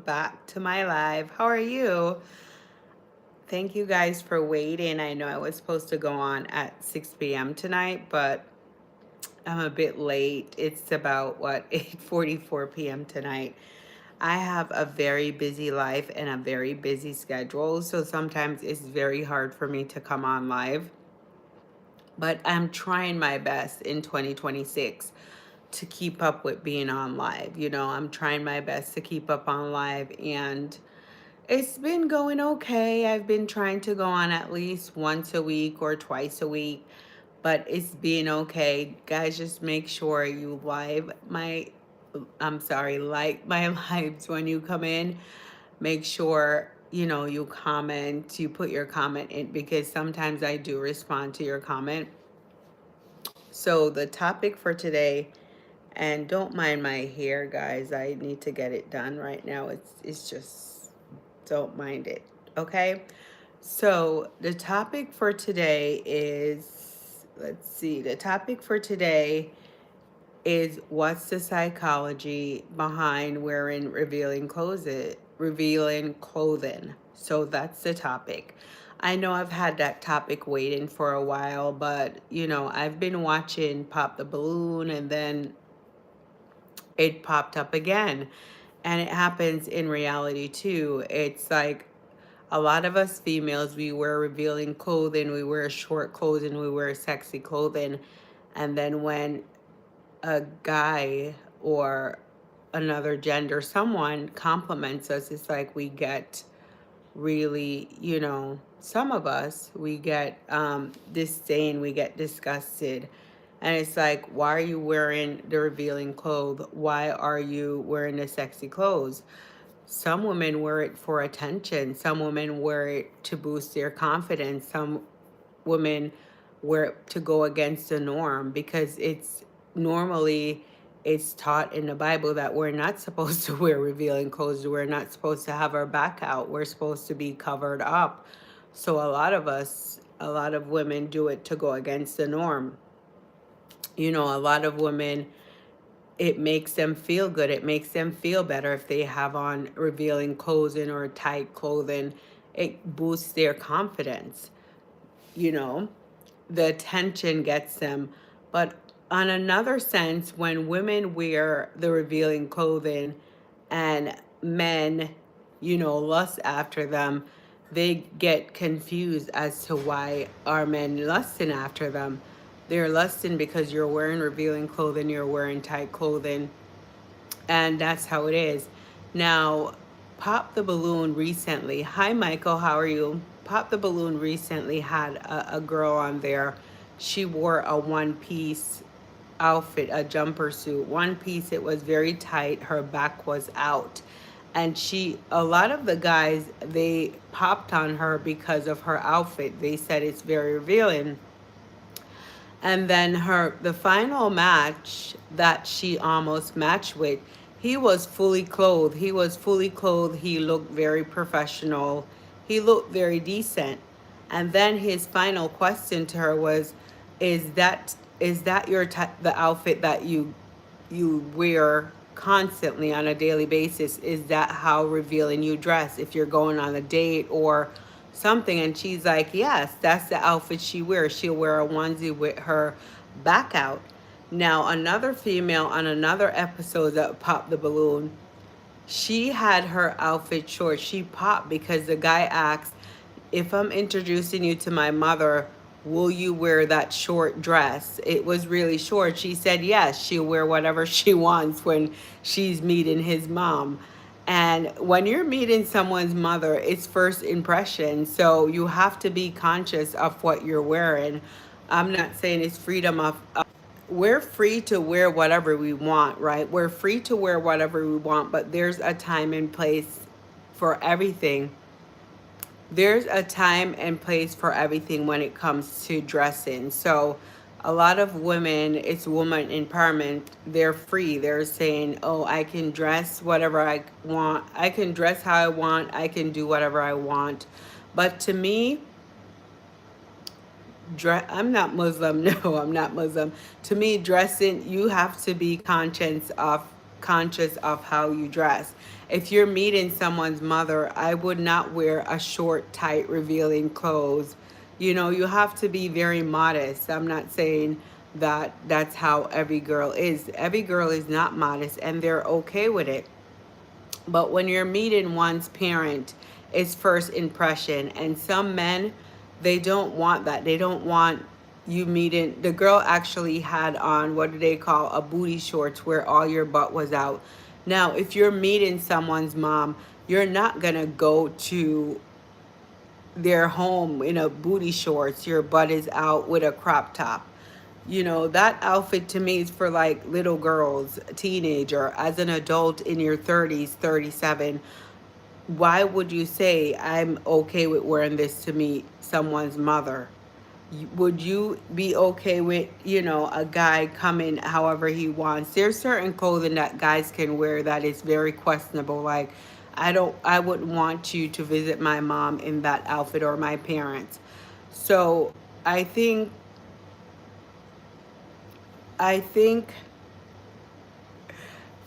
back to my live. How are you? Thank you guys for waiting. I know I was supposed to go on at 6 p.m. tonight, but I'm a bit late. It's about what 8:44 p.m. tonight. I have a very busy life and a very busy schedule, so sometimes it's very hard for me to come on live. But I'm trying my best in 2026 to keep up with being on live. I'm trying my best to keep up on live, and it's been going okay. I've been trying to go on at least once a week or twice a week, but it's been okay. Guys, just make sure you like my lives when you come in. Make sure, you comment, you put your comment in because sometimes I do respond to your comment. So the topic for today, and don't mind my hair, guys. I need to get it done right now. It's just, don't mind it. Okay? So the topic for today is, let's see. The topic for today is what's the psychology behind wearing revealing clothing. So that's the topic. I know I've had that topic waiting for a while, but I've been watching Pop the Balloon, and then it popped up again. And it happens in reality too. It's like a lot of us females, we wear revealing clothing, we wear short clothing, we wear sexy clothing. And then when a guy or another gender, someone compliments us, it's like we get really, some of us, we get disdain, we get disgusted. And it's like, why are you wearing the revealing clothes? Why are you wearing the sexy clothes? Some women wear it for attention. Some women wear it to boost their confidence. Some women wear it to go against the norm because it's taught in the Bible that we're not supposed to wear revealing clothes. We're not supposed to have our back out. We're supposed to be covered up. So a lot of women do it to go against the norm. A lot of women, it makes them feel good. It makes them feel better if they have on revealing clothing or tight clothing. It boosts their confidence. You know, the attention gets them. But on another sense, when women wear the revealing clothing and men, lust after them, they get confused as to why are men lusting after them. They're lusting because you're wearing revealing clothing, you're wearing tight clothing, and that's how it is. Now, Pop the Balloon recently, hi Michael, how are you? Pop the Balloon recently had a girl on there. She wore a one piece outfit, a jumper suit, one piece. It was very tight, her back was out. And a lot of the guys, they popped on her because of her outfit. They said it's very revealing. And then the final match that she almost matched with, he was fully clothed. He was fully clothed. He looked very professional. He looked very decent. And then his final question to her was, is that the outfit that you wear constantly on a daily basis? Is that how revealing you dress if you're going on a date or something? And she's like, yes, that's the outfit she wears. She'll wear a onesie with her back out. Now, another female on another episode that Popped the Balloon, she had her outfit short. She popped because the guy asked, if I'm introducing you to my mother, will you wear that short dress? It was really short. She said yes, she'll wear whatever she wants when she's meeting his mom. And when you're meeting someone's mother, it's first impression. So you have to be conscious of what you're wearing. I'm not saying it's freedom of we're free to wear whatever we want, right? We're free to wear whatever we want, but there's a time and place for everything. There's a time and place for everything when it comes to dressing. So a lot of women, it's woman empowerment. They're free. They're saying, oh, I can dress whatever I want. I can dress how I want. I can do whatever I want. But to me, I'm not Muslim. No, I'm not Muslim. To me, dressing, you have to be conscious of how you dress. If you're meeting someone's mother, I would not wear a short, tight, revealing clothes. You know, you have to be very modest. I'm not saying that that's how every girl is. Every girl is not modest and they're okay with it. But when you're meeting one's parent, it's first impression. And some men, they don't want that. They don't want you meeting. The girl actually had on, what do they call, a booty shorts where all your butt was out. Now, if you're meeting someone's mom, you're not going to go to their home in a booty shorts. Your butt is out with a crop top. You know, that outfit to me is for like little girls, teenager. As an adult in your 30s, 37, why would you say I'm okay with wearing this to meet someone's mother? Would you be okay with, you know, a guy coming however he wants? There's certain clothing that guys can wear that is very questionable. Like, I wouldn't want you to visit my mom in that outfit or my parents. So I think, I think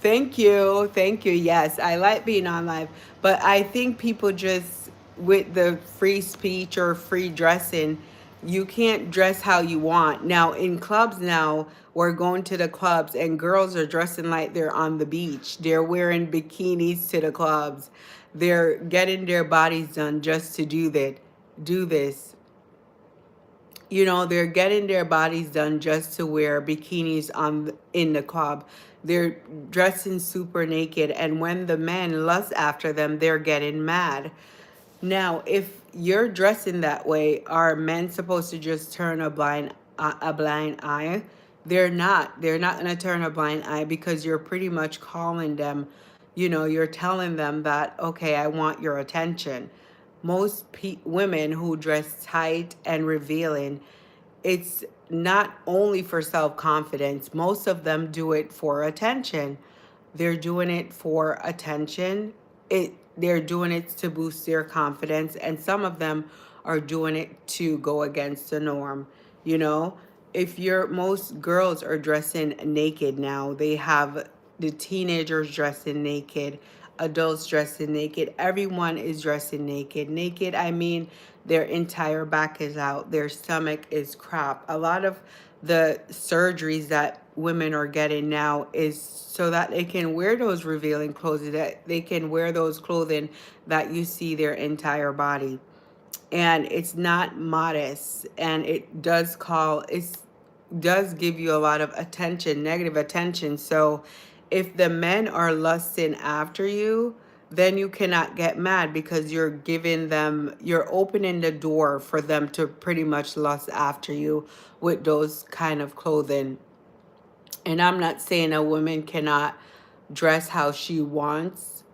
Thank you. Thank you. Yes, I like being on live. But I think people just, with the free speech or free dressing, you can't dress how you want. Now, in clubs now, we're going to the clubs and girls are dressing like they're on the beach. They're wearing bikinis to the clubs. They're getting their bodies done just to do this. You know, they're getting their bodies done just to wear bikinis in the club. They're dressing super naked, and when the men lust after them, they're getting mad. Now, if you're dressing that way, are men supposed to just turn a blind eye? They're not. They're not going to turn a blind eye because you're pretty much calling them, you know, you're telling them that, okay, I want your attention. Most women who dress tight and revealing, it's not only for self-confidence. Most of them do it for attention. They're doing it for attention. They're doing it to boost their confidence, and some of them are doing it to go against the norm. You know, if you're most girls are dressing naked now. They have the teenagers dressing naked, adults dressing naked. Everyone is dressing naked. Naked, I mean, their entire back is out, their stomach is crap. A lot of the surgeries that women are getting now is so that they can wear those revealing clothes, that they can wear those clothing that you see their entire body. And it's not modest, and it does give you a lot of attention, negative attention. So if the men are lusting after you, then you cannot get mad because you're opening the door for them to pretty much lust after you with those kind of clothing. And I'm not saying a woman cannot dress how she wants.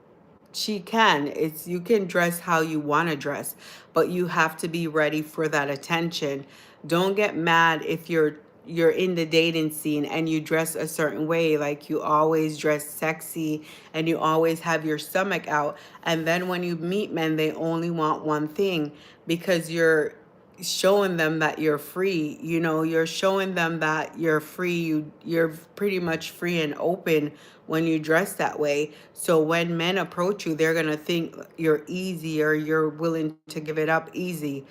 She can. It's You can dress how you want to dress, but you have to be ready for that attention. Don't get mad if you're in the dating scene and you dress a certain way, like you always dress sexy and you always have your stomach out, and then when you meet men, they only want one thing because you're showing them that you're free. You know, you're showing them that you're free. You're pretty much free and open when you dress that way. So when men approach you, they're going to think you're easy or you're willing to give it up easy.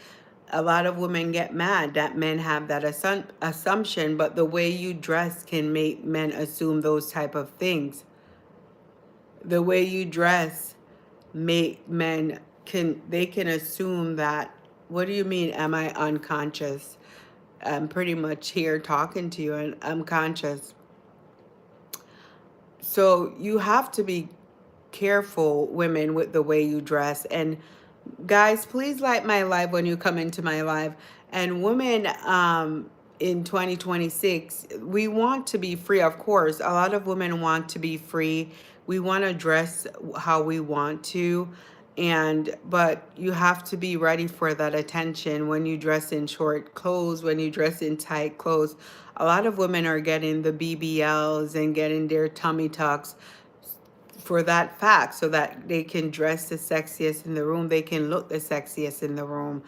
A lot of women get mad that men have that assumption, but the way you dress can make men assume those type of things. The way you dress make men can assume that. What do you mean, am I unconscious? I'm pretty much here talking to you and I'm conscious. So you have to be careful, women, with the way you dress. And guys, please like my live when you come into my live. And women, in 2026, we want to be free. Of course, a lot of women want to be free. We want to dress how we want to. And but you have to be ready for that attention when you dress in short clothes, when you dress in tight clothes. A lot of women are getting the BBLs and getting their tummy tucks for that fact, so that they can dress the sexiest in the room, they can look the sexiest in the room.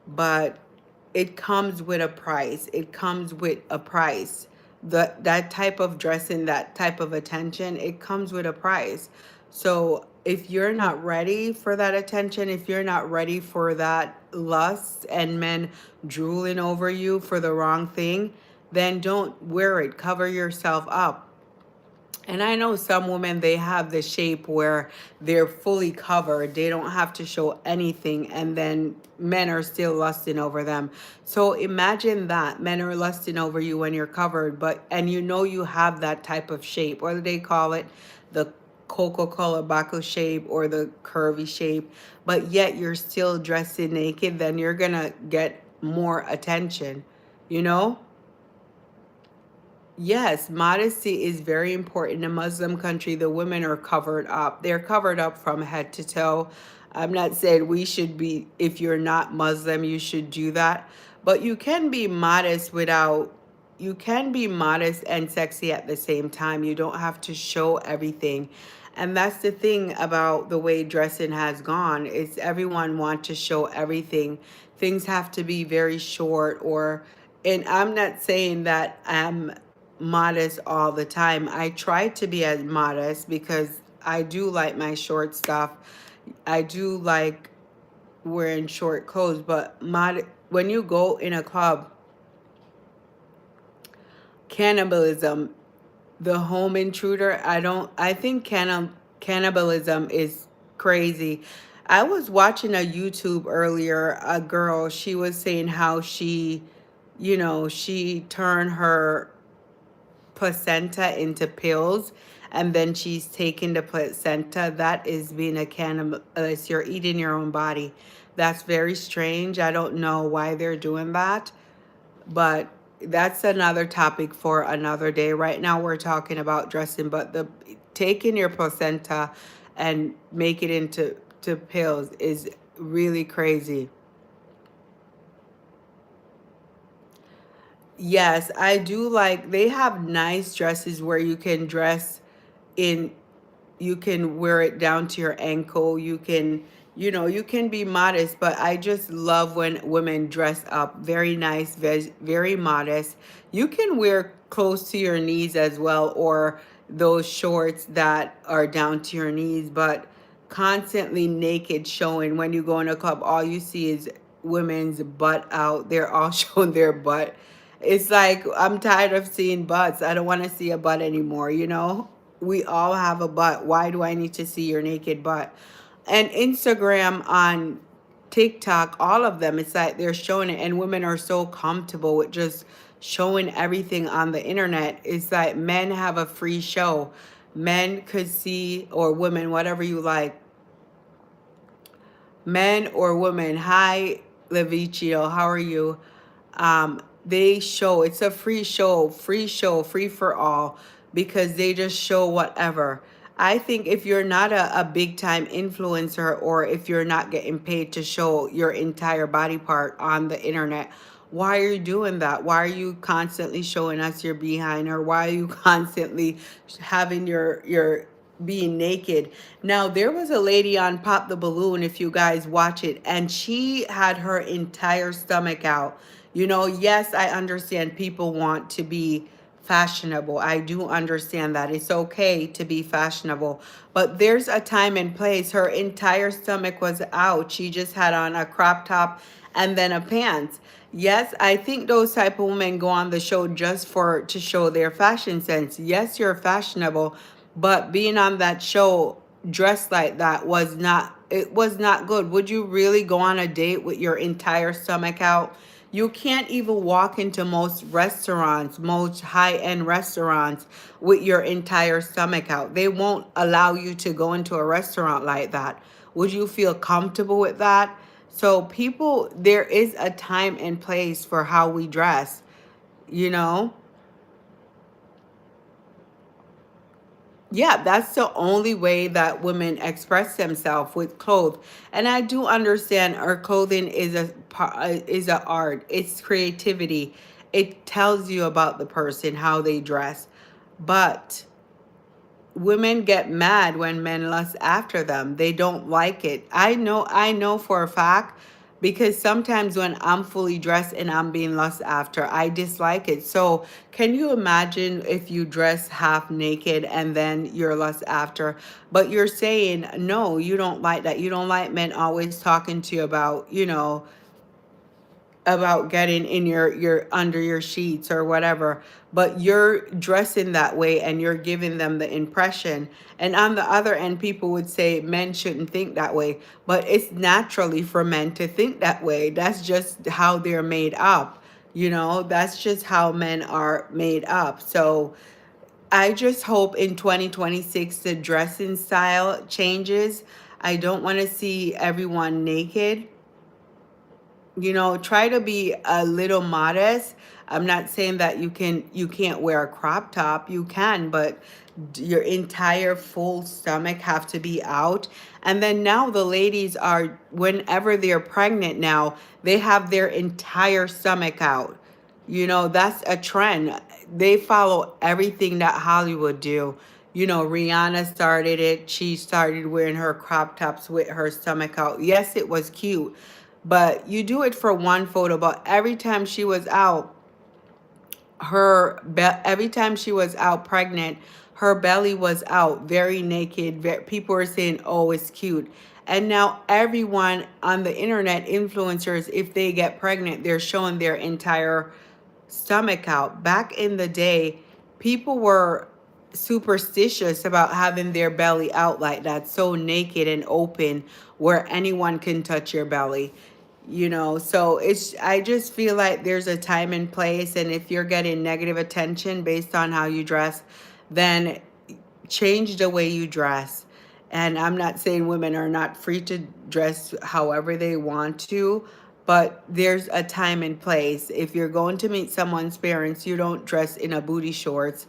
But it comes with a price. It comes with a price. That type of dressing, that type of attention, it comes with a price. So if you're not ready for that attention, if you're not ready for that lust and men drooling over you for the wrong thing, then don't wear it. Cover yourself up. And I know some women, they have the shape where they're fully covered. They don't have to show anything. And then men are still lusting over them. So imagine that men are lusting over you when you're covered, and you know you have that type of shape, or they call it the Coca-Cola bottle shape or the curvy shape, but yet you're still dressing naked, then you're going to get more attention, you know? Yes, modesty is very important. In a Muslim country, the women are covered up. They're covered up from head to toe. I'm not saying we should be, if you're not Muslim, you should do that. But you can be modest and sexy at the same time. You don't have to show everything. And that's the thing about the way dressing has gone, is everyone want to show everything. Things have to be very short, and I'm not saying that I'm modest all the time. I try to be as modest because I do like my short stuff. I do like wearing short clothes, but when you go in a club, cannibalism, the home intruder, I think cannibalism is crazy. I was watching a YouTube earlier, a girl, she was saying how she turned her placenta into pills, and then she's taking the placenta. That is being a cannibalist. You're eating your own body. That's very strange. I don't know why they're doing that, but that's another topic for another day. Right now we're talking about dressing, but the taking your placenta and make it into pills is really crazy. Yes, I do like, they have nice dresses where in you can wear it down to your ankle. You can be modest, but I just love when women dress up very nice, very modest. You can wear close to your knees as well, or those shorts that are down to your knees, but constantly naked showing when you go in a club, all you see is women's butt out. They're all showing their butt. It's like, I'm tired of seeing butts. I don't want to see a butt anymore, you know? We all have a butt. Why do I need to see your naked butt? And Instagram, on TikTok, all of them, it's like they're showing it, and women are so comfortable with just showing everything on the internet. It's like men have a free show. Men could see, or women, whatever you like, men or women. Hi, Levicio, how are you? They show, it's a free show, free for all, because they just show whatever. I think if you're not a big time influencer, or if you're not getting paid to show your entire body part on the internet, why are you doing that? Why are you constantly showing us your behind, or why are you constantly having your being naked? Now, there was a lady on Pop the Balloon, if you guys watch it, and she had her entire stomach out. Yes, I understand people want to be fashionable. I do understand that. It's okay to be fashionable, but there's a time and place. Her entire stomach was out. She just had on a crop top and then a pants. Yes, I think those type of women go on the show just for to show their fashion sense. Yes, you're fashionable, but being on that show dressed like that was not good. Would you really go on a date with your entire stomach out? You can't even walk into most restaurants, most high-end restaurants, with your entire stomach out. They won't allow you to go into a restaurant like that. Would you feel comfortable with that? So there is a time and place for how we dress, you know? Yeah, that's the only way that women express themselves, with clothes. And I do understand our clothing is a art. It's creativity. It tells you about the person, how they dress. But women get mad when men lust after them. They don't like it. I know for a fact, because sometimes when I'm fully dressed and I'm being lust after, I dislike it. So, can you imagine if you dress half naked and then you're lust after, but you're saying, no, you don't like that. You don't like men always talking to you about, about getting in your under your sheets or whatever, but you're dressing that way and you're giving them the impression. And on the other end, people would say men shouldn't think that way, but it's naturally for men to think that way. That's just how they're made up. That's just how men are made up. So I just hope in 2026 the dressing style changes. I don't want to see everyone naked. Try to be a little modest. I'm not saying that you can't wear a crop top. You can, but your entire full stomach have to be out. And then now the ladies are, whenever they're pregnant now, they have their entire stomach out. That's a trend. They follow everything that Hollywood do. Rihanna started it. She started wearing her crop tops with her stomach out. Yes, it was cute, but you do it for one photo. But every time she was out, every time she was out pregnant, her belly was out, very naked. People were saying, "Oh, it's cute." And now everyone on the internet, influencers, if they get pregnant, they're showing their entire stomach out. Back in the day, people were superstitious about having their belly out like that, so naked and open, where anyone can touch your belly. So I just feel like there's a time and place, and if you're getting negative attention based on how you dress, then change the way you dress. And I'm not saying women are not free to dress however they want to, but there's a time and place. If you're going to meet someone's parents, you don't dress in a booty shorts.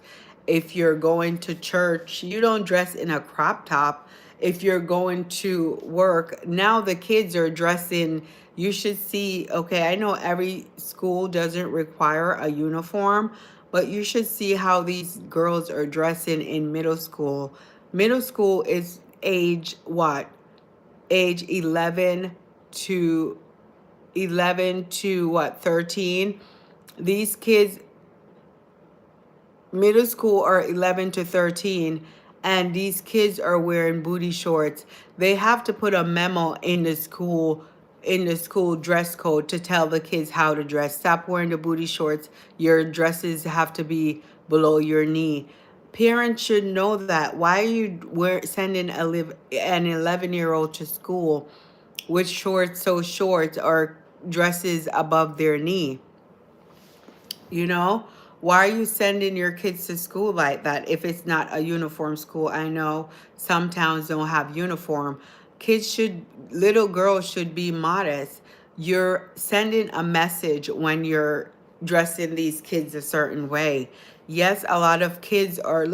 If you're going to church, you don't dress in a crop top. If you're going to work, now the kids are dressing. You should see, okay, I know every school doesn't require a uniform, but you should see how these girls are dressing in middle school. Middle school is age what? Age 11 to what, 13? These kids, middle school, are 11 to 13, and these kids are wearing booty shorts. They have to put a memo in the school dress code to tell the kids how to dress. Stop wearing the booty shorts. Your dresses have to be below your knee. Parents should know that. Why are you sending an 11-year-old to school with shorts so short or dresses above their knee? You know, why are you sending your kids to school like that if it's not a uniform school? I know some towns don't have uniform. Little girls should be modest. You're sending a message when you're dressing these kids a certain way. Yes, a lot of kids are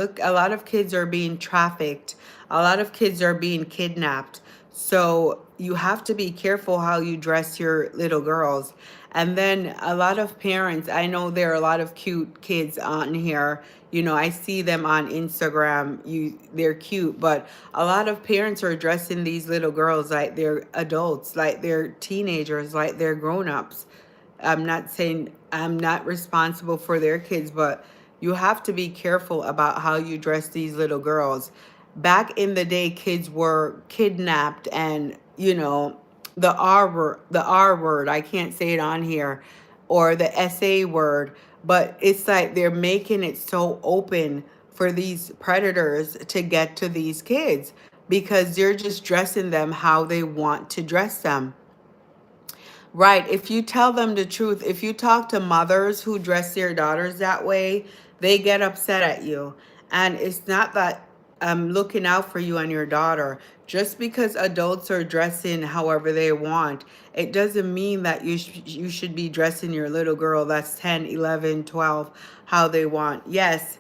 being trafficked. A lot of kids are being kidnapped. So you have to be careful how you dress your little girls. And then a lot of parents, I know there are a lot of cute kids on here. I see them on Instagram. They're cute, but a lot of parents are dressing these little girls like they're adults, like they're teenagers, like they're grown-ups. I'm not saying I'm not responsible for their kids, but you have to be careful about how you dress these little girls. Back in the day, kids were kidnapped, and the R word, I can't say it on here, or the SA word, but it's like they're making it so open for these predators to get to these kids because they're just dressing them how they want to dress them. Right. If you tell them the truth, if you talk to mothers who dress their daughters that way, they get upset at you. And it's not that I'm looking out for you and your daughter. Just because adults are dressing however they want, it doesn't mean that you should be dressing your little girl that's 10, 11, 12 how they want. Yes,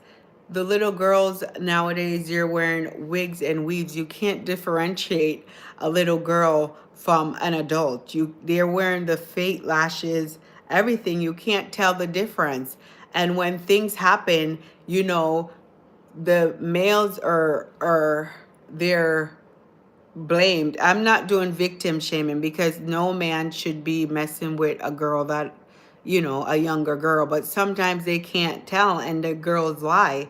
the little girls nowadays, you're wearing wigs and weaves. You can't differentiate a little girl from an adult. They're wearing the fake lashes, everything. You can't tell the difference. And when things happen, the males are they're blamed. I'm not doing victim shaming because no man should be messing with a girl that, a younger girl, but sometimes they can't tell and the girls lie,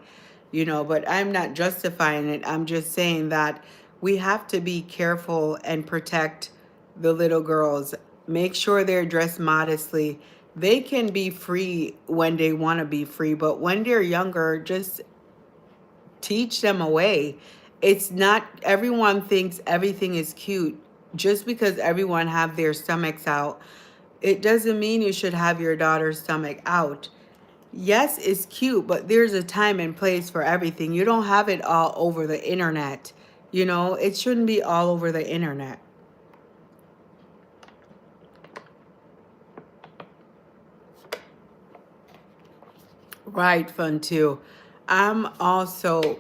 but I'm not justifying it. I'm just saying that we have to be careful and protect the little girls. Make sure they're dressed modestly. They can be free when they want to be free, but when they're younger, just teach them a way. It's not everyone thinks everything is cute. Just because everyone have their stomachs out, it doesn't mean you should have your daughter's stomach out. Yes, it's cute, but there's a time and place for everything. You don't have it all over the internet. It shouldn't be all over the internet. Right, fun too. I'm also,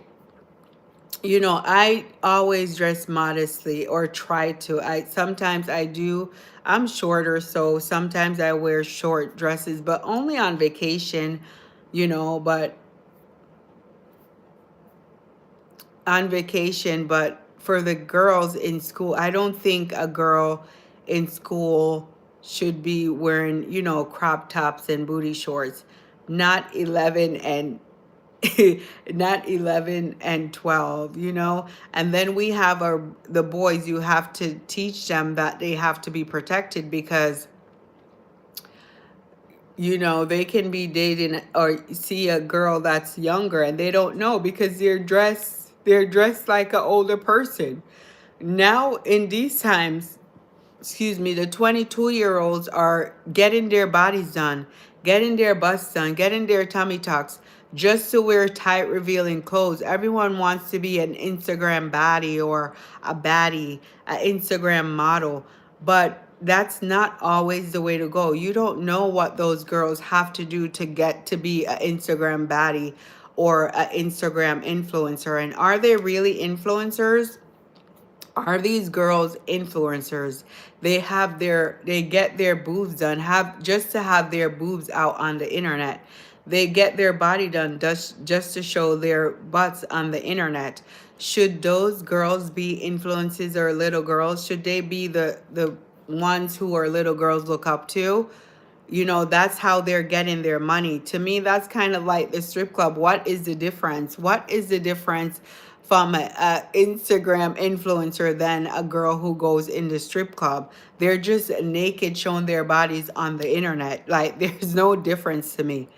I always dress modestly or try to. I sometimes I do. I'm shorter, so sometimes I wear short dresses, but only on vacation, but on vacation, but for the girls in school, I don't think a girl in school should be wearing, crop tops and booty shorts. Not 11 and not 11 and 12, and then we have the boys. You have to teach them that they have to be protected because they can be dating or see a girl that's younger and they don't know because they're dressed like an older person. Now in these times, excuse me, the 22-year-olds are getting their bodies done, getting their busts done, getting their tummy tucks just to wear tight, revealing clothes. Everyone wants to be an Instagram baddie or a baddie, an Instagram model, but that's not always the way to go. You don't know what those girls have to do to get to be an Instagram baddie or an Instagram influencer. And are they really influencers? Are these girls influencers? They get their boobs done, have just to have their boobs out on the internet. They get their body done just to show their butts on the internet. Should those girls be influences or little girls? Should they be the ones who are little girls look up to? That's how they're getting their money. To me, that's kind of like the strip club. What is the difference? What is the difference from a Instagram influencer than a girl who goes in the strip club? They're just naked showing their bodies on the internet. Like, there's no difference to me.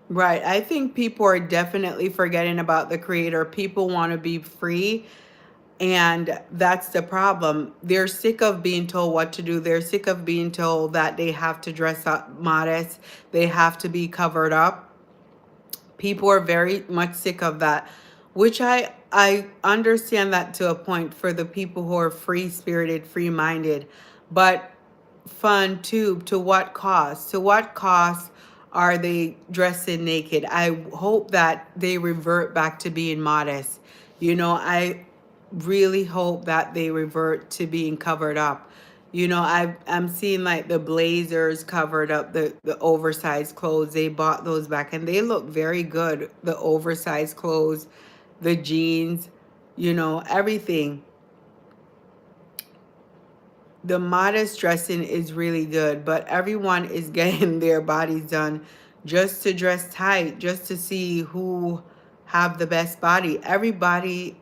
Right. I think people are definitely forgetting about the creator. People want to be free. And that's the problem. They're sick of being told what to do. They're sick of being told that they have to dress up modest. They have to be covered up. People are very much sick of that, which I understand that to a point for the people who are free spirited, free minded, but fun too. To what cost? To what cost are they dressing naked? I hope that they revert back to being modest. I really hope that they revert to being covered up. I'm seeing like the blazers covered up, the oversized clothes. They bought those back and they look very good. The oversized clothes, the jeans, everything. The modest dressing is really good, but everyone is getting their bodies done just to dress tight, just to see who have the best body. Everybody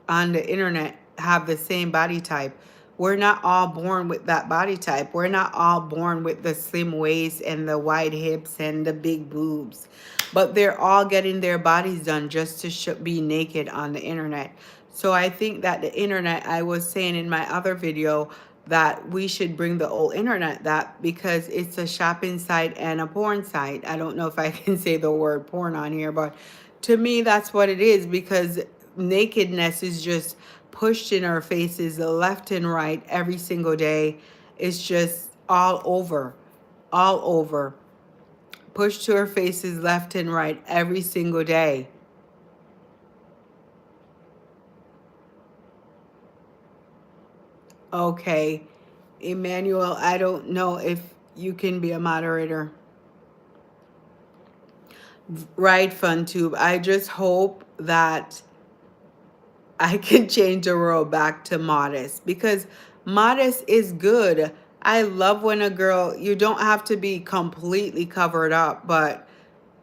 on the internet have the same body type. We're not all born with that body type. We're not all born with the slim waist and the wide hips and the big boobs. But they're all getting their bodies done just to be naked on the internet. So I think that the internet, I was saying in my other video, that we should bring the old internet that because it's a shopping site and a porn site. I don't know if I can say the word porn on here, but to me, that's what it is because nakedness is just pushed in our faces left and right every single day. It's just all over, all over. Pushed to our faces left and right every single day. Okay. Emmanuel, I don't know if you can be a moderator. Right, FunTube. I just hope that I can change the world back to modest, because modest is good. I love when a girl, you don't have to be completely covered up, but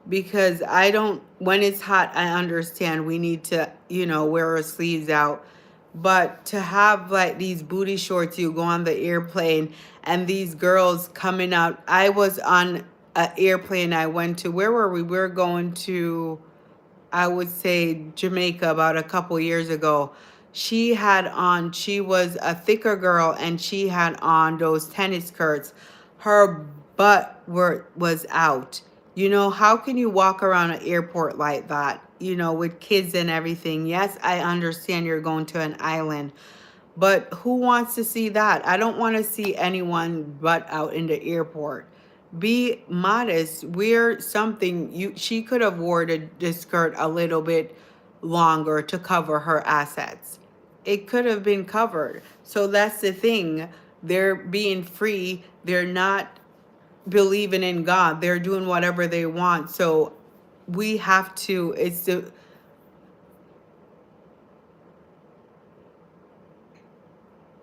because I don't, when it's hot, I understand we need to, wear our sleeves out. But to have like these booty shorts, you go on the airplane and these girls coming out. I was on an airplane I went to. Where were we? We were going to, I would say, Jamaica about a couple years ago. She was a thicker girl and she had on those tennis skirts. Her butt was out. How can you walk around an airport like that, with kids and everything? Yes, I understand you're going to an island, but who wants to see that? I don't want to see anyone butt out in the airport. Be modest. Wear something. She could have wore the skirt a little bit longer to cover her assets. It could have been covered. So that's the thing. They're being free. They're not believing in God. They're doing whatever they want. So we have to, it's the,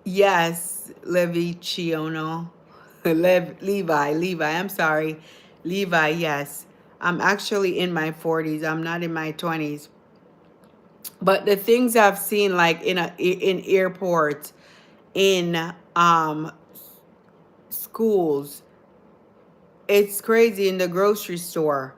yes, Levi Chiono. Levi, I'm sorry. Levi, yes. I'm actually in my 40s. I'm not in my 20s. But the things I've seen, like in airports, in schools, it's crazy. In the grocery store,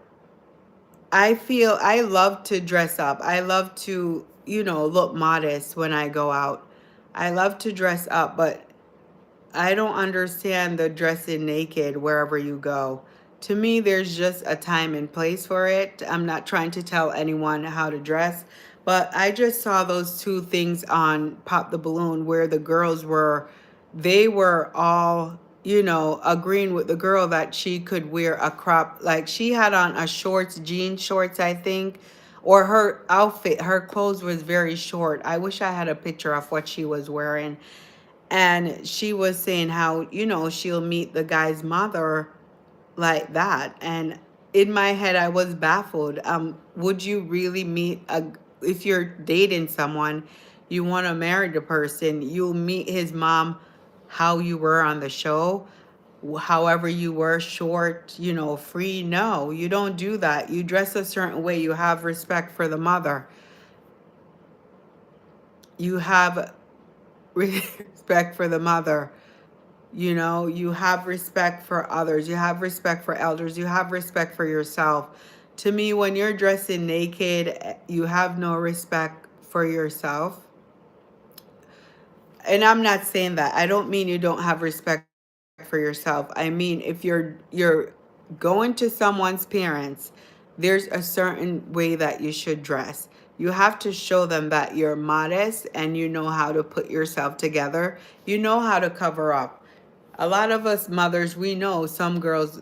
I love to dress up. I love to, look modest when I go out. I love to dress up, but I don't understand the dressing naked wherever you go. To me, there's just a time and place for it. I'm not trying to tell anyone how to dress, but I just saw those two things on Pop the Balloon where the girls were, they were all, agreeing with the girl that she could wear a crop. Like she had on a shorts, jean shorts, I think, or her outfit, her clothes was very short. I wish I had a picture of what she was wearing, and she was saying how, she'll meet the guy's mother like that. And in my head, I was baffled. Would you really meet if you're dating someone, you want to marry the person, you'll meet his mom how you were on the show, however you were, short, free? No, you don't do that. You dress a certain way. You have respect for the mother. You have respect for the mother. You have respect for others. You have respect for elders. You have respect for yourself. To me, when you're dressing naked, you have no respect for yourself. And I'm not saying that. I don't mean you don't have respect for yourself. I mean, if you're going to someone's parents, there's a certain way that you should dress. You have to show them that you're modest and you know how to put yourself together. You know how to cover up. A lot of us mothers, we know some girls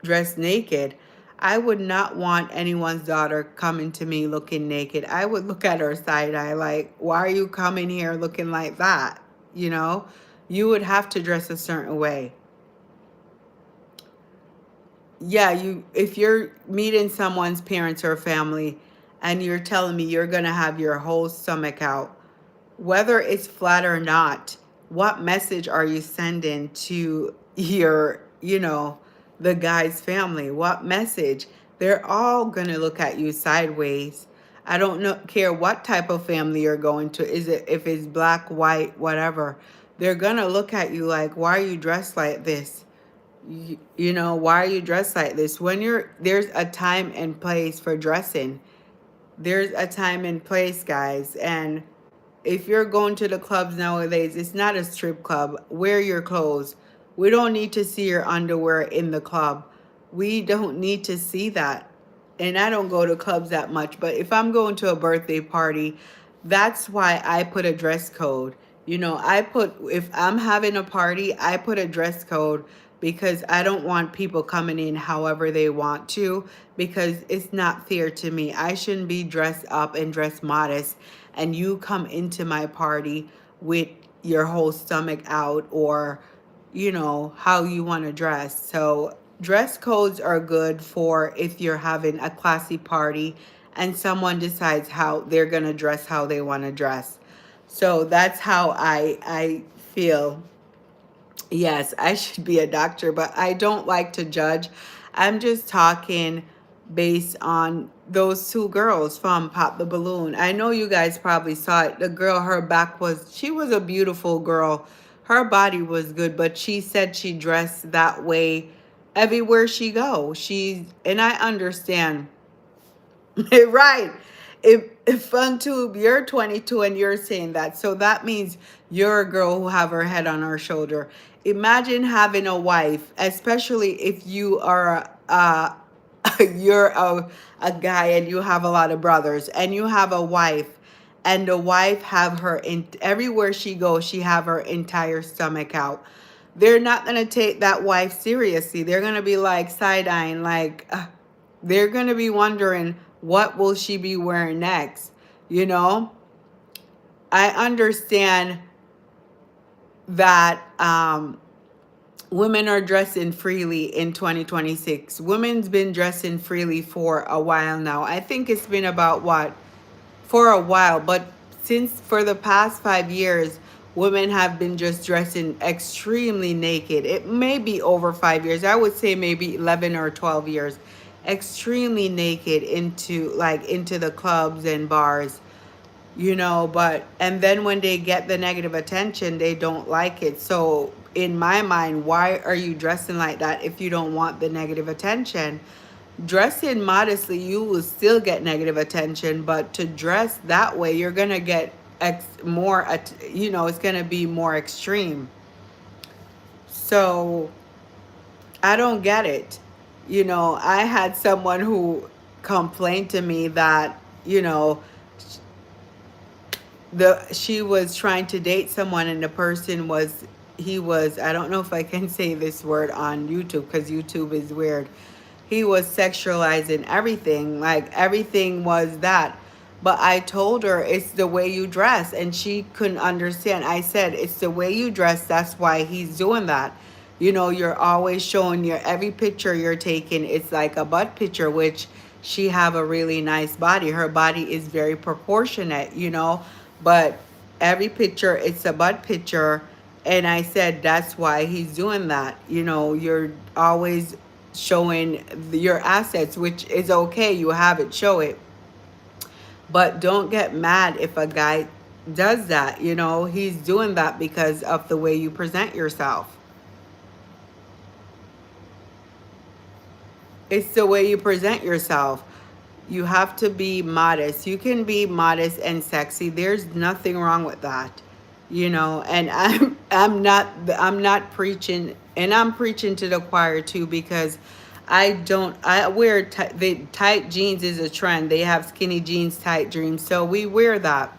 dress naked. I would not want anyone's daughter coming to me looking naked. I would look at her side eye like, why are you coming here looking like that? You know, you would have to dress a certain way. Yeah, if you're meeting someone's parents or family and you're telling me you're going to have your whole stomach out, whether it's flat or not, what message are you sending to the guy's family? What message? They're all going to look at you sideways. I don't know, care what type of family you're going to. Is it, if it's black, white, whatever? They're going to look at you like, why are you dressed like this? Why are you dressed like this? There's a time and place for dressing. There's a time and place, guys. And if you're going to the clubs nowadays, it's not a strip club. Wear your clothes. We don't need to see your underwear in the club. We don't need to see that. And I don't go to clubs that much, but if I'm going to a birthday party, that's why I put a dress code. If I'm having a party, I put a dress code because I don't want people coming in however they want to, because it's not fair to me. I shouldn't be dressed up and dressed modest and you come into my party with your whole stomach out, or how you want to dress. So dress codes are good for if you're having a classy party and someone decides how they're going to dress, how they want to dress. So that's how I feel. Yes, I should be a doctor, but I don't like to judge. I'm just talking based on those two girls from Pop the Balloon. I know you guys probably saw it. The girl, her back was, she was a beautiful girl. Her body was good, but she said she dressed that way everywhere she go. And I understand. Right. If FunTube, you're 22 and you're saying that. So that means you're a girl who have her head on her shoulder. Imagine having a wife, especially if you are you're a guy and you have a lot of brothers and you have a wife and the wife have her in everywhere she goes, she have her entire stomach out. They're not going to take that wife seriously. They're going to be like side-eyeing, like they're going to be wondering what will she be wearing next. You know, I understand that women are dressing freely in 2026. Women's been dressing freely for a while now. I think it's been about what, for a while, but since for the past 5 years, women have been just dressing extremely naked. It may be over 5 years. I would say maybe 11 or 12 years. Extremely naked into the clubs and bars, but and then when they get the negative attention, they don't like it. So in my mind, why are you dressing like that if you don't want the negative attention? Dressing modestly, you will still get negative attention, but to dress that way, you're gonna get it's gonna be more extreme. So I don't get it. I had someone who complained to me that, she was trying to date someone and the person was he was, I don't know if I can say this word on YouTube because YouTube is weird. He was sexualizing everything, like everything was that. But I told her it's the way you dress, and she couldn't understand. I said it's the way you dress, that's why he's doing that. You're always showing your every picture you're taking, it's like a butt picture, which she have a really nice body. Her body is very proportionate, but every picture it's a butt picture. And I said that's why he's doing that. You're always showing your assets, which is okay, you have it, show it, but don't get mad if a guy does that. He's doing that because of the way you present yourself. It's the way you present yourself. You have to be modest. You can be modest and sexy. There's nothing wrong with that. And I'm not preaching, and I'm preaching to the choir too, because I wear the tight jeans is a trend. They have skinny jeans, tight jeans. So we wear that.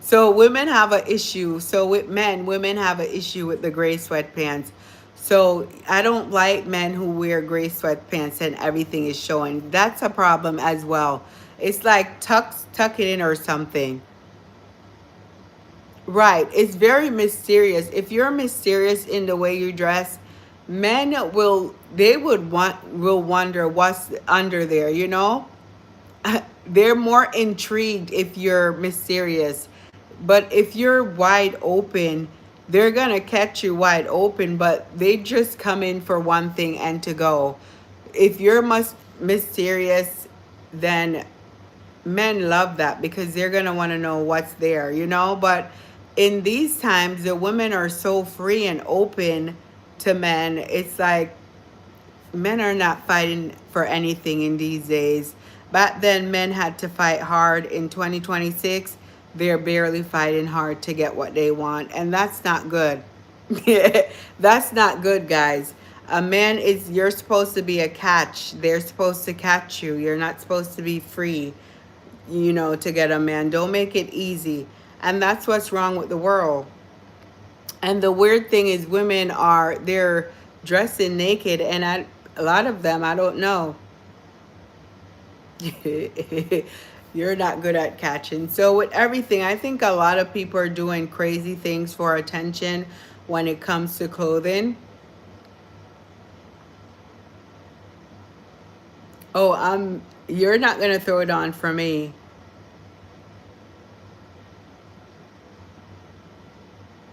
So women have an issue. So with men, women have an issue with the gray sweatpants. So I don't like men who wear gray sweatpants and everything is showing. That's a problem as well. It's like tuck it in or something. Right. It's very mysterious. If you're mysterious in the way you dress, men will wonder what's under there. They're more intrigued if you're mysterious. But if you're wide open, they're gonna catch you wide open, but they just come in for one thing and to go. If you're mysterious, then men love that because they're gonna want to know what's there. But in these times, the women are so free and open to men. It's like men are not fighting for anything in these days. Back then, men had to fight hard. In 2026, they're barely fighting hard to get what they want. And that's not good. That's not good, guys. A man you're supposed to be a catch. They're supposed to catch you. You're not supposed to be free, to get a man. Don't make it easy. And that's what's wrong with the world. And the weird thing is they're dressing naked, and a lot of them, I don't know. You're not good at catching. So with everything, I think a lot of people are doing crazy things for attention, when it comes to clothing. Oh, you're not gonna throw it on for me.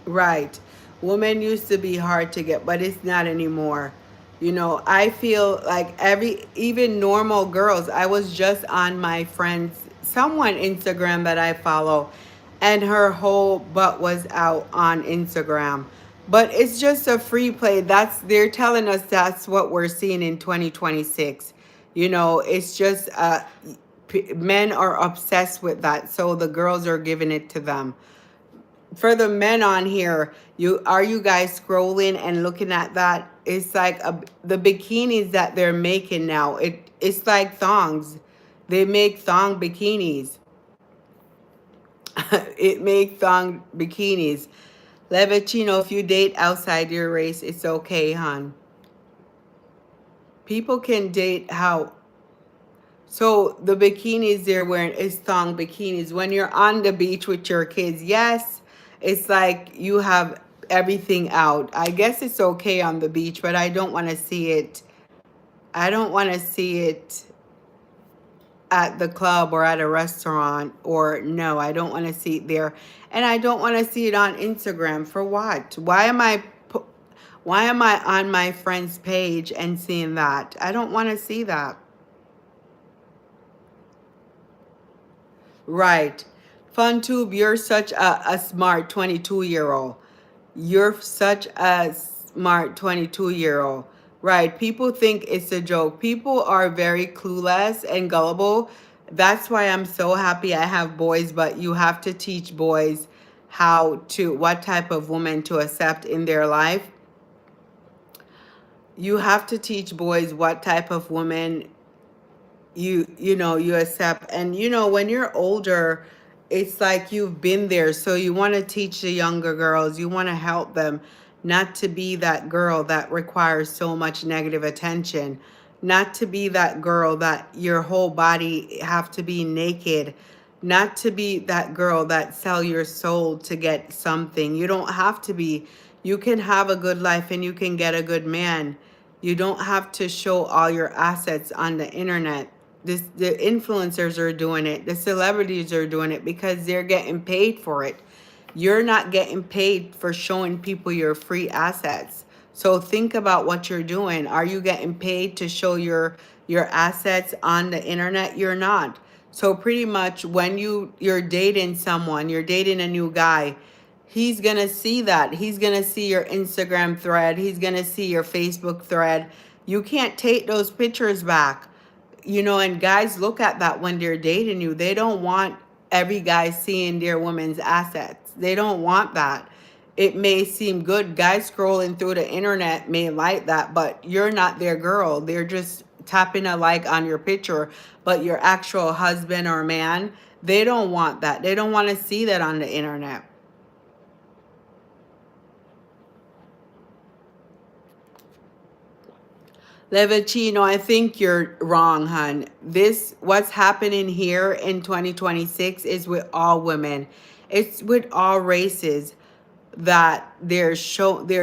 Right. Women used to be hard to get, but it's not anymore. I feel like even normal girls, I was just on my friend's, someone Instagram that I follow, and her whole butt was out on Instagram. But it's just a free play. They're telling us that's what we're seeing in 2026. It's just men are obsessed with that, so the girls are giving it to them. For the men on here, you guys scrolling and looking at that? It's like the bikinis that they're making now. It's like thongs. They make thong bikinis. It make thong bikinis. Levitino, if you date outside your race, it's okay, hon. People can date how. So the bikinis they're wearing is thong bikinis. When you're on the beach with your kids, yes, it's like you have everything out. I guess it's okay on the beach, but I don't want to see it. I don't want to see it at the club or at a restaurant, or no, I don't want to see it there. And I don't want to see it on Instagram. For what? Why am I on my friend's page and seeing that? I don't want to see that. Right. FunTube, you're such a smart 22-year-old. You're such a smart 22-year-old. Right. People think it's a joke. People are very clueless and gullible. That's why I'm so happy I have boys, but you have to teach boys what type of woman to accept in their life. You have to teach boys what type of woman you accept. And when you're older, it's like you've been there, so you want to teach the younger girls, you want to help them not to be that girl that requires so much negative attention, not to be that girl that your whole body have to be naked, not to be that girl that sell your soul to get something. You don't have to be. You can have a good life and you can get a good man. You don't have to show all your assets on the internet. The influencers are doing it. The celebrities are doing it because they're getting paid for it. You're not getting paid for showing people your free assets. So think about what you're doing. Are you getting paid to show your assets on the internet? You're not. So pretty much when you're dating someone, you're dating a new guy, he's going to see that. He's going to see your Instagram thread. He's going to see your Facebook thread. You can't take those pictures back. And guys look at that when they're dating you. They don't want every guy seeing their woman's assets. They don't want that. It may seem good. Guys scrolling through the internet may like that, but you're not their girl. They're just tapping a like on your picture, but your actual husband or man, they don't want that. They don't want to see that on the internet. Levicino, I think you're wrong, hun. What's happening here in 2026 is with all women. It's with all races that they're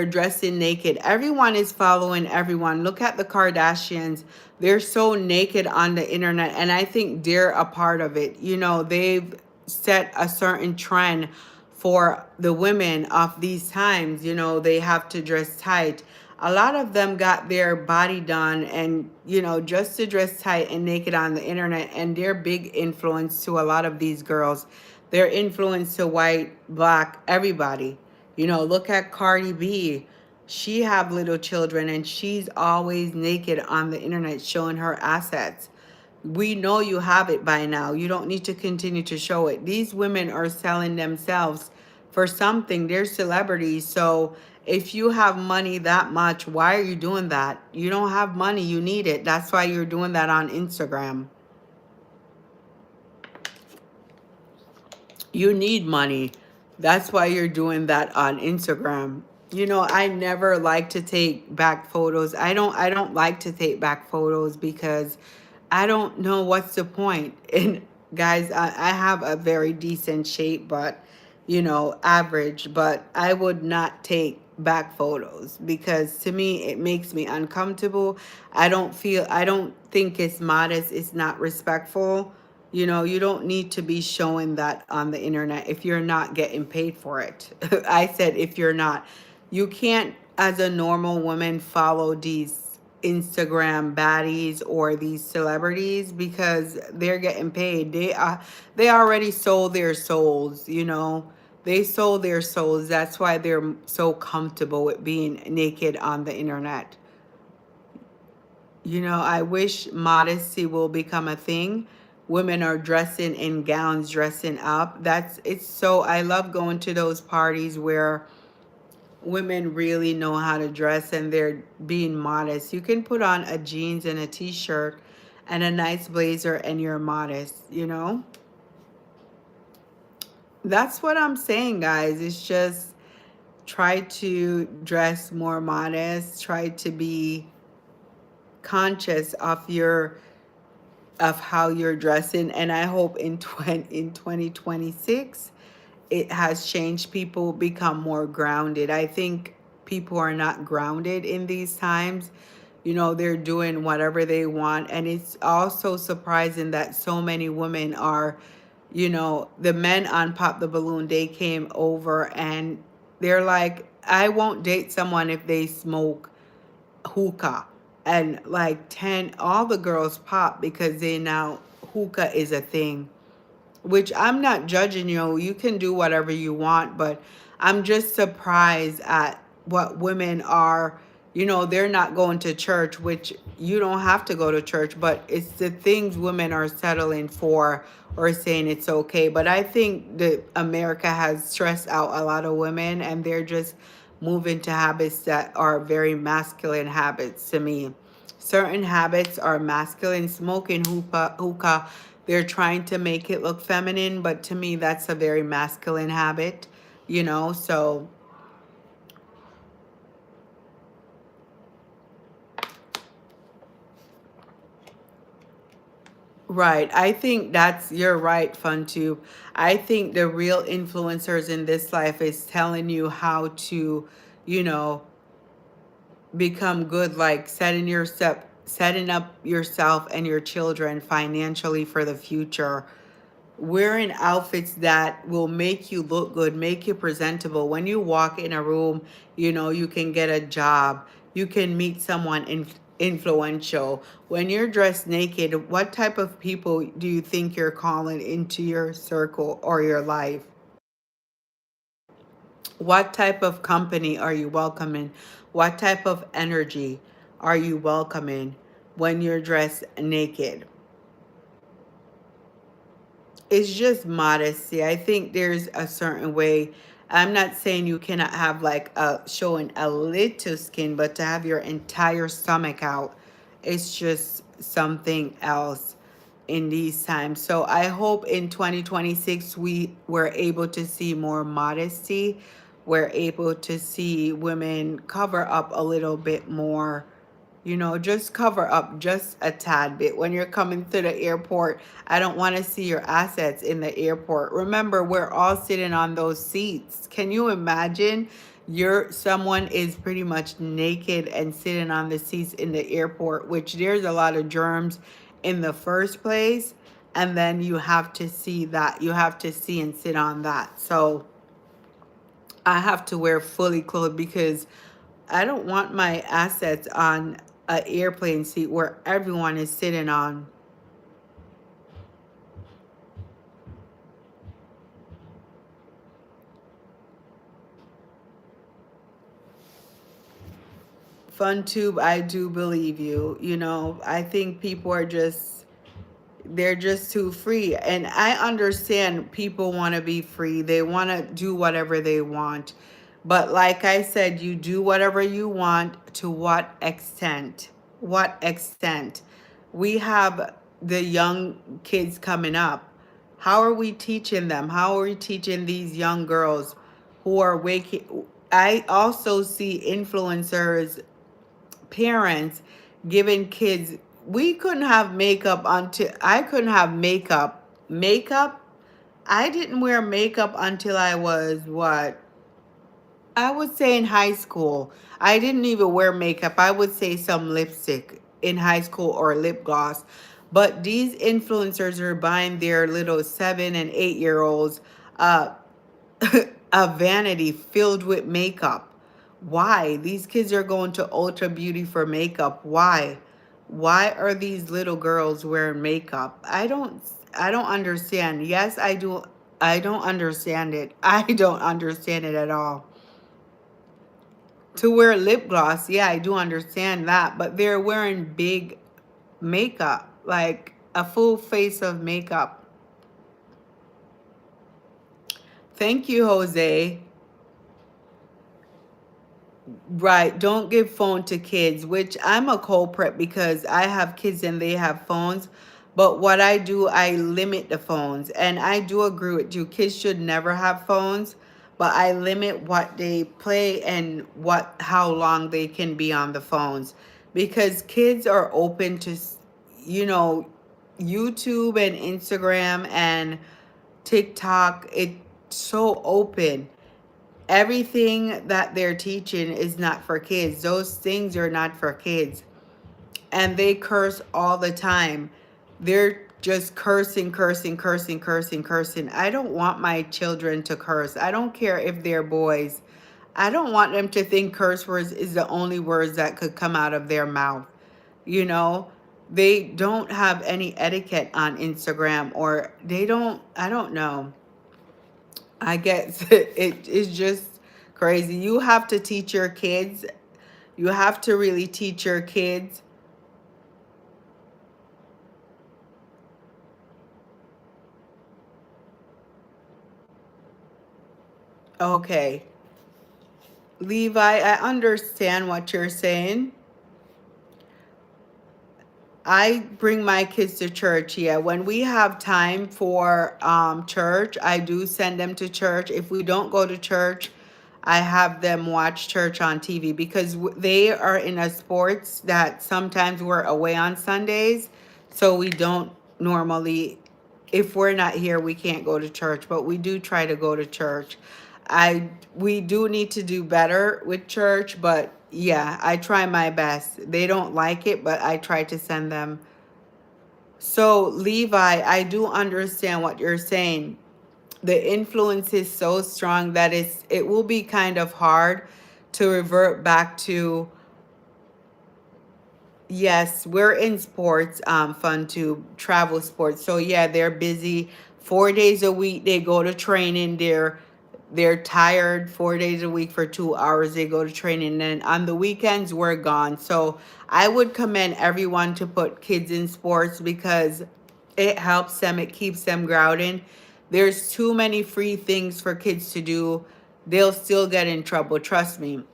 dressing naked. Everyone is following everyone. Look at the Kardashians. They're so naked on the internet, and I think they're a part of it. They've set a certain trend for the women of these times. They have to dress tight. A lot of them got their body done and just to dress tight and naked on the internet, and they're big influence to a lot of these girls. They're influence to white, black, everybody. Look at Cardi B. She have little children and she's always naked on the internet showing her assets. We know you have it by now. You don't need to continue to show it. These women are selling themselves for something. They're celebrities. So if you have money that much, why are you doing that? You don't have money. You need it. That's why you're doing that on Instagram. You need money. That's why you're doing that on Instagram. I never like to take back photos. I don't like to take back photos because I don't know what's the point. And guys, I have a very decent shape, but average, but I would not take back photos, because to me it makes me uncomfortable. I don't think it's modest, it's not respectful. You know, you don't need to be showing that on the internet if you're not getting paid for it. I said if you're not. You can't, as a normal woman, follow these Instagram baddies or these celebrities because they're getting paid. They already sold their souls, you know. They sold their souls. That's why they're so comfortable with being naked on the internet. You know, I wish modesty will become a thing. Women are dressing in gowns, dressing up. It's so, I love going to those parties where women really know how to dress and they're being modest. You can put on a jeans and a t-shirt and a nice blazer and you're modest, you know? That's what I'm saying, guys. It's just try to dress more modest, try to be conscious of how you're dressing, and I hope in 2026 it has changed. People become more grounded. I think people are not grounded in these times. You know, they're doing whatever they want. And it's also surprising that so many women are, you know, the men on Pop the Balloon, they came over and they're like, I won't date someone if they smoke hookah. And like 10, all the girls pop because they now, hookah is a thing, which I'm not judging you. You can do whatever you want, but I'm just surprised at what women are. You know, they're not going to church, which you don't have to go to church, but it's the things women are settling for or saying it's okay. But I think that America has stressed out a lot of women and they're just moving to habits that are very masculine habits to me. Certain habits are masculine. Smoking hookah, they're trying to make it look feminine, but to me, that's a very masculine habit, you know? So, right. I think you're right, FunTube. I think the real influencers in this life is telling you how to, you know, become good, like setting up yourself and your children financially for the future, wearing outfits that will make you look good, make you presentable. When you walk in a room, you know, you can get a job, you can meet someone influential. When you're dressed naked, what type of people do you think you're calling into your circle or your life? What type of company are you welcoming? What type of energy are you welcoming when you're dressed naked? It's just modesty. I think there's a certain way. I'm not saying you cannot have like a showing a little skin, but to have your entire stomach out, it's just something else in these times. So I hope in 2026 we were able to see more modesty. We're able to see women cover up a little bit more, you know, just cover up just a tad bit. When you're coming to the airport, I don't want to see your assets in the airport. Remember, we're all sitting on those seats. Can you imagine someone is pretty much naked and sitting on the seats in the airport, which there's a lot of germs in the first place, and then you have to see that. You have to see and sit on that. So I have to wear fully clothed because I don't want my assets on an airplane seat where everyone is sitting on. FunTube, I do believe you. You know, I think people are just, they're just too free. And I understand people want to be free. They want to do whatever they want. But like I said, you do whatever you want to what extent? What extent? We have the young kids coming up. How are we teaching them? How are we teaching these young girls who are waking? I also see influencers, parents giving kids, we couldn't have makeup until I couldn't have makeup. I didn't wear makeup until I was what, I would say in high school. I didn't even wear makeup. I would say some lipstick in high school or lip gloss. But these influencers are buying their little 7 and 8 year olds uh, a vanity filled with makeup. Why? These kids are going to Ultra Beauty for makeup. Why? Why are these little girls wearing makeup? I don't understand. Yes, I do. I don't understand it. I don't understand it at all. To wear lip gloss, yeah, I do understand that, but they're wearing big makeup, like a full face of makeup. Thank you, Jose. Right. Don't give phone to kids, which I'm a culprit because I have kids and they have phones. But what I do, I limit the phones. And I do agree with you. Kids should never have phones, but I limit what they play and how long they can be on the phones. Because kids are open to, you know, YouTube and Instagram and TikTok. It's so open. Everything that they're teaching is not for kids. Those things are not for kids. And they curse all the time. They're just cursing, cursing, cursing, cursing, cursing. I don't want my children to curse. I don't care if they're boys. I don't want them to think curse words is the only words that could come out of their mouth. You know, they don't have any etiquette on Instagram, or they don't, I don't know. I guess it is just crazy. You have to teach your kids. You have to really teach your kids. Okay. Levi, I understand what you're saying. I bring my kids to church. Yeah, when we have time for church, I do send them to church. If we don't go to church, I have them watch church on TV because they are in a sports that sometimes we're away on Sundays, so we don't normally. If we're not here, we can't go to church, but we do try to go to church. I We do need to do better with church, but yeah, I try my best. They don't like it, but I try to send them. So, Levi, I do understand what you're saying. The influence is so strong that it will be kind of hard to revert back to. Yes, we're in sports, fun to travel sports. So yeah, they're busy 4 days a week. They go to training. They're tired 4 days a week for 2 hours. They go to training. And on the weekends, we're gone. So I would commend everyone to put kids in sports because it helps them, it keeps them grounded. There's too many free things for kids to do. They'll still get in trouble. Trust me.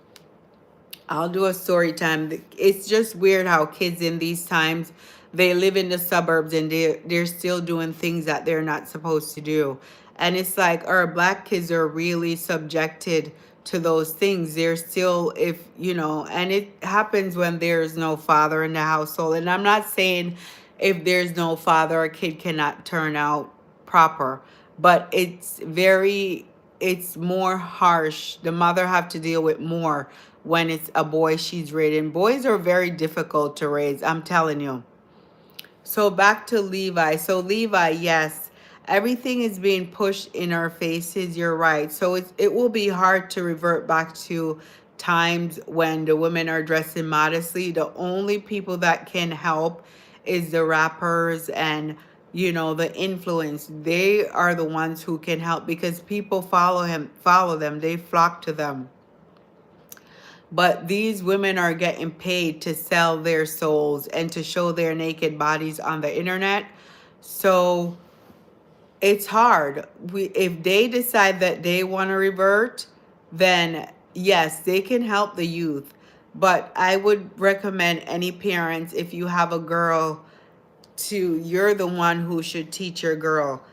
I'll do a story time. It's just weird how kids in these times, they live in the suburbs and they're still doing things that they're not supposed to do. And it's like our black kids are really subjected to those things. They're still, if you know, and it happens when there's no father in the household. And I'm not saying if there's no father, a kid cannot turn out proper, but it's more harsh. The mother have to deal with more when it's a boy she's raising. Boys are very difficult to raise, I'm telling you. So back to Levi. So Levi, yes, everything is being pushed in our faces. You're right. So it will be hard to revert back to times when the women are dressing modestly. The only people that can help is the rappers and the influence. They are the ones who can help because people follow them. They flock to them. But these women are getting paid to sell their souls and to show their naked bodies on the internet. So it's hard. If they decide that they want to revert, then yes, they can help the youth. But I would recommend any parents, if you have a girl, you're the one who should teach your girl.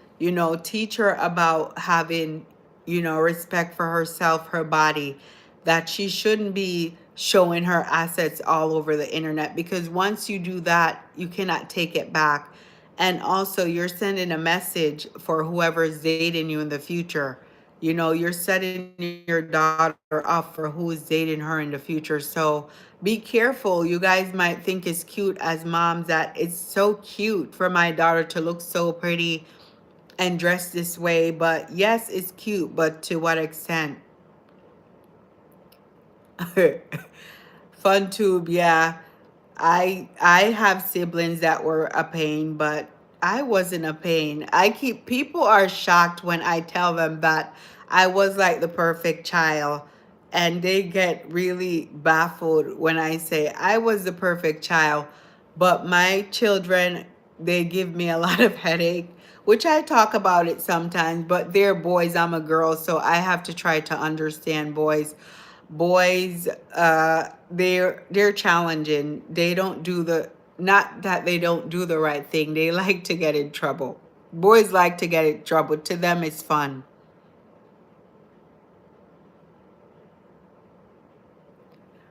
Teach her about having, respect for herself, her body, that she shouldn't be showing her assets all over the internet because once you do that, you cannot take it back. And also, you're sending a message for whoever's dating you in the future. You know, you're setting your daughter up for who's dating her in the future. So be careful. You guys might think it's cute as moms that it's so cute for my daughter to look so pretty and dress this way. But yes, it's cute, but to what extent? Fun tube, yeah. I have siblings that were a pain, but I wasn't a pain. I keep People are shocked when I tell them that I was like the perfect child, and they get really baffled when I say I was the perfect child, but my children, they give me a lot of headache, which I talk about it sometimes, but they're boys, I'm a girl, so I have to try to understand boys. Boys, they're challenging. They don't do the Not that they don't do the right thing, they like to get in trouble. Boys like to get in trouble. To them it's fun.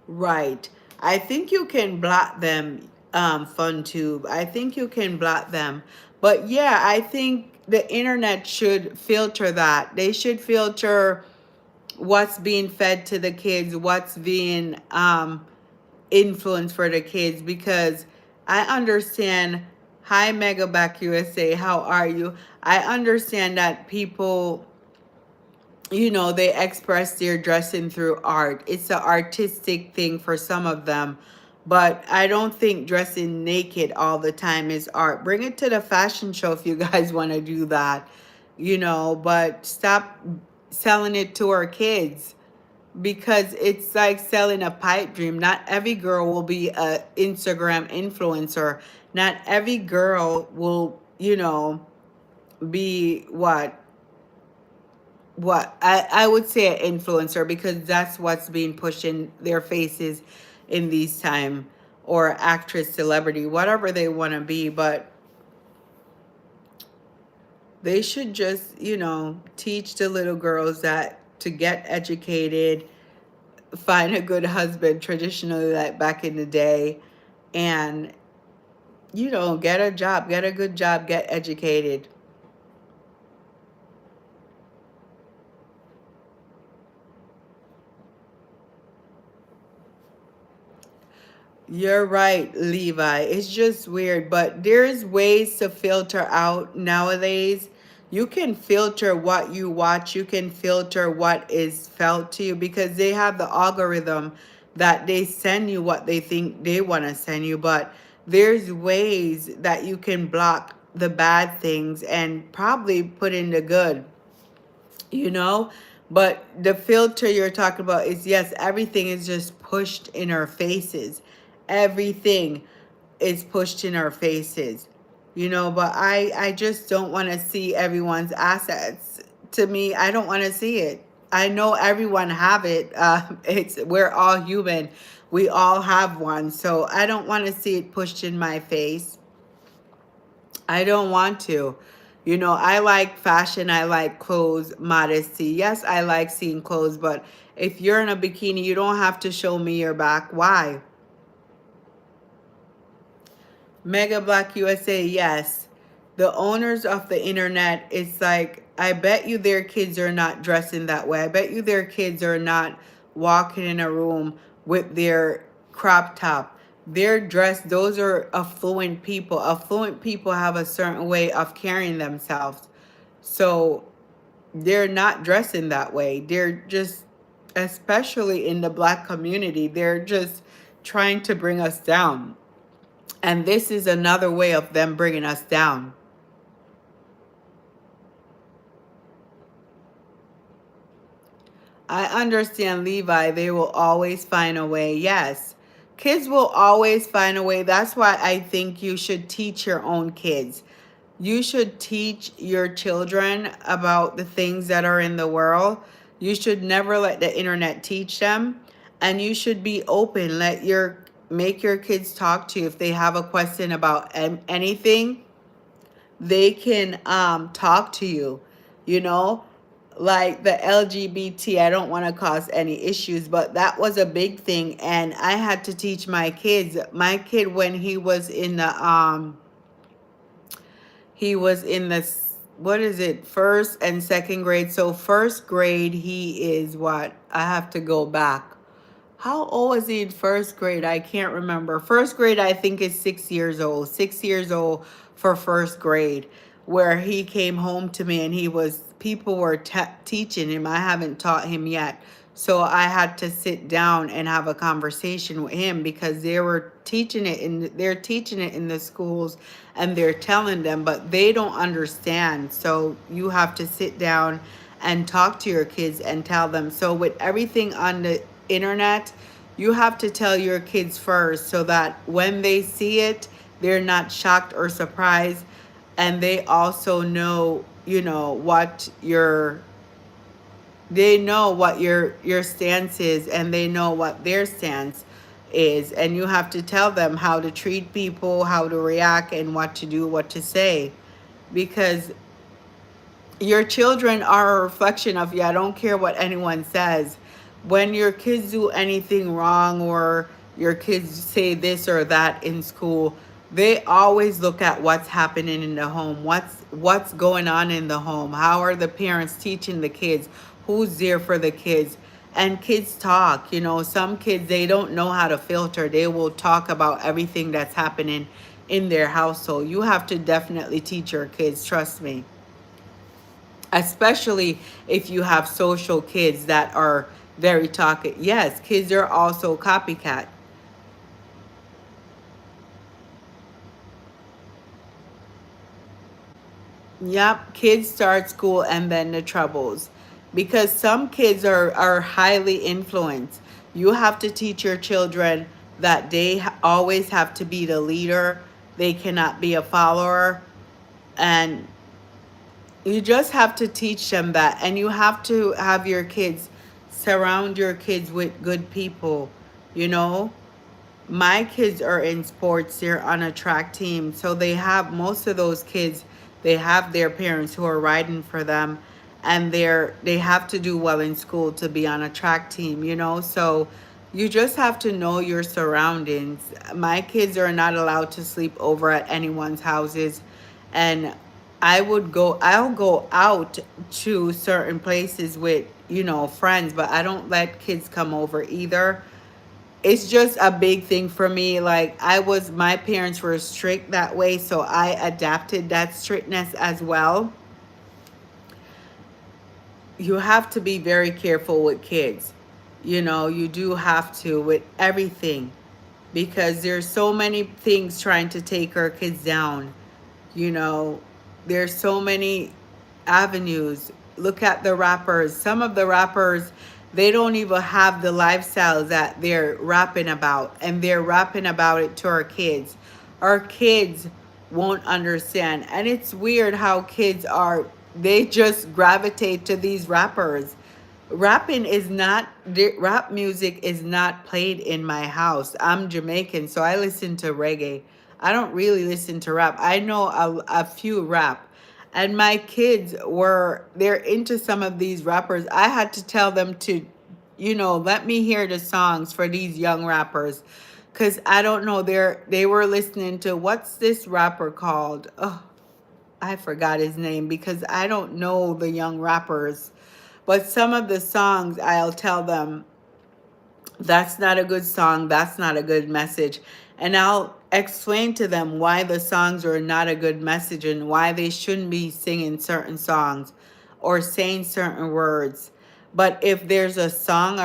Right. I think you can block them, FunTube. I think you can block them. But yeah, I think the internet should filter that. They should filter what's being fed to the kids, what's being influence for the kids, because I understand. Hi, Mega Back USA. How are you? I understand that people, they express their dressing through art. It's an artistic thing for some of them. But I don't think dressing naked all the time is art. Bring it to the fashion show if you guys want to do that, but stop selling it to our kids, because it's like selling a pipe dream. Not every girl will be a Instagram influencer. Not every girl will, be what I would say an influencer, because that's what's being pushed in their faces in these time, or actress, celebrity, whatever they want to be. But they should just, teach the little girls that to get educated, find a good husband traditionally, like back in the day, and get a job, get a good job, get educated. You're right, Levi. It's just weird, but there's ways to filter out nowadays. You can filter what you watch, you can filter what is felt to you, because they have the algorithm that they send you what they think they want to send you. But there's ways that you can block the bad things and probably put in the good, you know? But the filter you're talking about is, yes, everything is just pushed in our faces. Everything is pushed in our faces, but I just don't want to see everyone's assets. To me, I don't want to see it. I know everyone have it. We're all human. We all have one. So I don't want to see it pushed in my face. I don't want to. I like fashion. I like clothes, modesty. Yes, I like seeing clothes, but if you're in a bikini, you don't have to show me your back. Why? Mega Black USA, yes. The owners of the internet, it's like, I bet you their kids are not dressing that way. I bet you their kids are not walking in a room with their crop top. They're dressed, those are affluent people. Affluent people have a certain way of carrying themselves. So they're not dressing that way. They're just, especially in the black community, they're just trying to bring us down. And this is another way of them bringing us down. I understand, Levi. They will always find a way. Yes. Kids will always find a way. That's why I think you should teach your own kids. You should teach your children about the things that are in the world. You should never let the internet teach them. And you should be open. Make your kids talk to you if they have a question about anything. They can talk to you, you know like the LGBT. I don't want to cause any issues, but that was a big thing, and I had to teach my kid when he was in the what is it, first and second grade. So first grade, he is what? I have to go back. How old was he in first grade? I can't remember. First grade, I think, is 6 years old. 6 years old for first grade, where he came home to me and people were teaching him. I haven't taught him yet. So I had to sit down and have a conversation with him because they're teaching it in the schools and they're telling them, but they don't understand. So you have to sit down and talk to your kids and tell them. So with everything on the internet, you have to tell your kids first so that when they see it, they're not shocked or surprised, and they also know, what your stance is, and they know what their stance is, and you have to tell them how to treat people, how to react, and what to do, what to say, because your children are a reflection of you. I don't care what anyone says. When your kids do anything wrong or your kids say this or that in school, they always look at what's happening in the home. What's going on in the home? How are the parents teaching the kids? Who's there for the kids? And kids talk. Some kids, they don't know how to filter. They will talk about everything that's happening in their household. You have to definitely teach your kids, trust me, especially if you have social kids that are very talkative. Yes, kids are also copycat. Yep, kids start school and then the troubles. Because some kids are highly influenced. You have to teach your children that they always have to be the leader. They cannot be a follower. And you just have to teach them that. And you have to have your kids, surround your kids with good people. You know, my kids are in sports, they're on a track team. So they have, most of those kids, they have their parents who are riding for them, and they have to do well in school to be on a track team. So you just have to know your surroundings. My kids are not allowed to sleep over at anyone's houses, and I'll go out to certain places with, friends, but I don't let kids come over either. It's just a big thing for me. Like, my parents were strict that way, so I adapted that strictness as well. You have to be very careful with kids. You do have to with everything, because there's so many things trying to take our kids down. You know, there's so many avenues. Look at the rappers. Some of the rappers, they don't even have the lifestyles that they're rapping about, and they're rapping about it to our kids. Our kids won't understand. And it's weird how they just gravitate to these rappers. Rap music is not played in my house. I'm Jamaican, so I listen to reggae. I don't really listen to rap. I know a few rap. And my kids they're into some of these rappers. I had to tell them to, let me hear the songs for these young rappers. Cause I don't know, they were listening to, what's this rapper called? Oh, I forgot his name because I don't know the young rappers. But some of the songs, I'll tell them, that's not a good song, that's not a good message. And I'll explain to them why the songs are not a good message and why they shouldn't be singing certain songs or saying certain words. But if there's a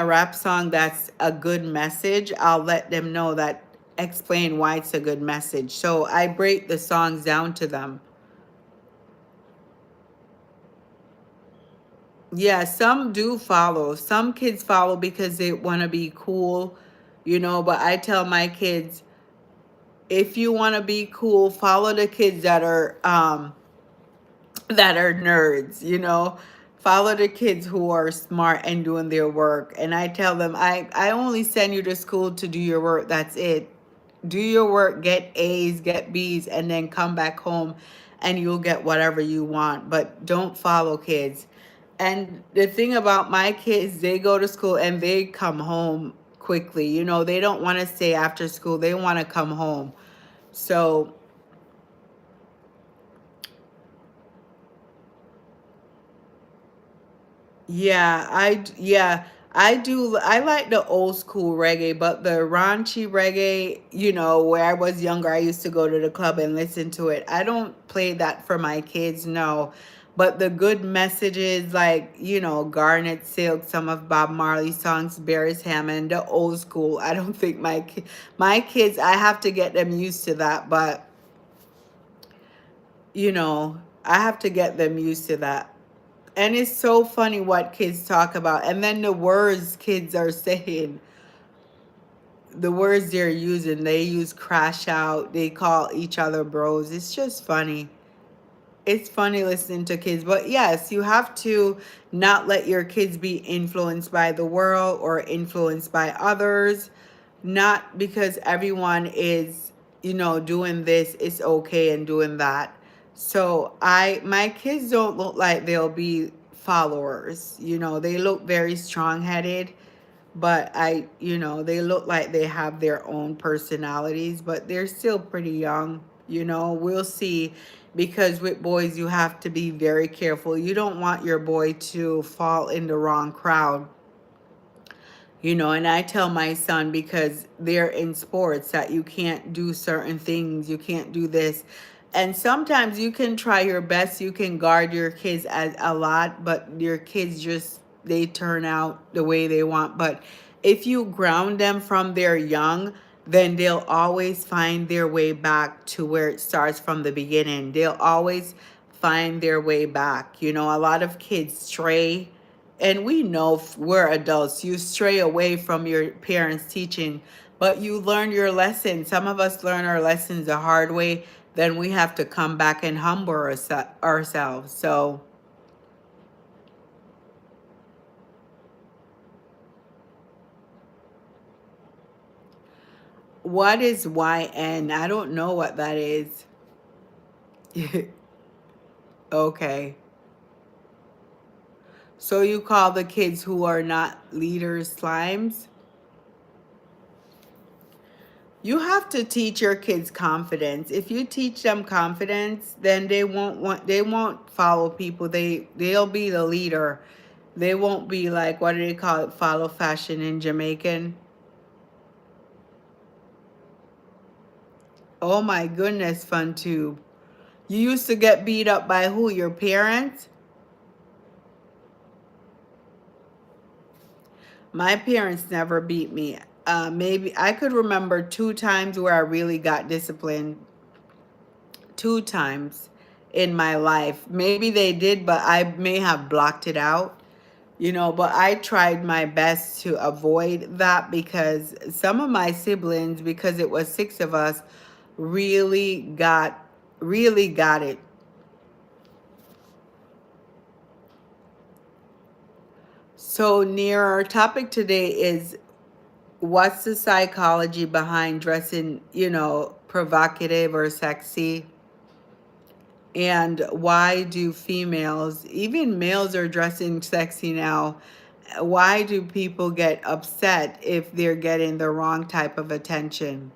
rap song that's a good message, I'll let them know that, explain why it's a good message. So I break the songs down to them. Yeah, some do follow. Some kids follow because they want to be cool, but I tell my kids, if you want to be cool, follow the kids that are nerds. Follow the kids who are smart and doing their work. And I tell them, I only send you to school to do your work. That's it. Do your work, get A's, get B's, and then come back home and you'll get whatever you want. But don't follow kids. And the thing about my kids, they go to school and they come home quickly. They don't want to stay after school. They want to come home. So Yeah, I do. I like the old school reggae, but the raunchy reggae, where I was younger, I used to go to the club and listen to it. I don't play that for my kids, no. But the good messages, like, Garnet Silk, some of Bob Marley's songs, Beres Hammond, the old school. I don't think my kids, I have to get them used to that, but I have to get them used to that. And it's so funny what kids talk about. And then the words kids are saying, the words they're using, they use crash out, they call each other bros. It's just funny. It's funny listening to kids. But yes, you have to not let your kids be influenced by the world or influenced by others. Not because everyone is, doing this, it's okay and doing that. So my kids don't look like they'll be followers. They look very strong headed, but they look like they have their own personalities, but they're still pretty young. We'll see, because with boys you have to be very careful. You don't want your boy to fall in the wrong crowd. And I tell my son, because they're in sports, that you can't do certain things, you can't do this. And sometimes you can try your best, you can guard your kids as a lot, but your kids just, they turn out the way they want. But if you ground them from their young, then they'll always find their way back to where it starts from the beginning. They'll always find their way back. A lot of kids stray, and we know, we're adults, you stray away from your parents' teaching, but you learn your lesson. Some of us learn our lessons the hard way, then we have to come back and humble ourselves. So what is YN? I don't know what that is. Okay. So you call the kids who are not leaders slimes? You have to teach your kids confidence. If you teach them confidence, then they won't follow people. They'll be the leader. They won't be like, what do they call it? Follow fashion in Jamaican. Oh my goodness, FunTube. You used to get beat up by who? Your parents? My parents never beat me. Maybe I could remember two times where I really got disciplined. Two times in my life. Maybe they did, but I may have blocked it out. But I tried my best to avoid that, because some of my siblings, because it was six of us, really got it. So near our topic today is, what's the psychology behind dressing, provocative or sexy? And why do females, even males are dressing sexy now? Why do people get upset if they're getting the wrong type of attention?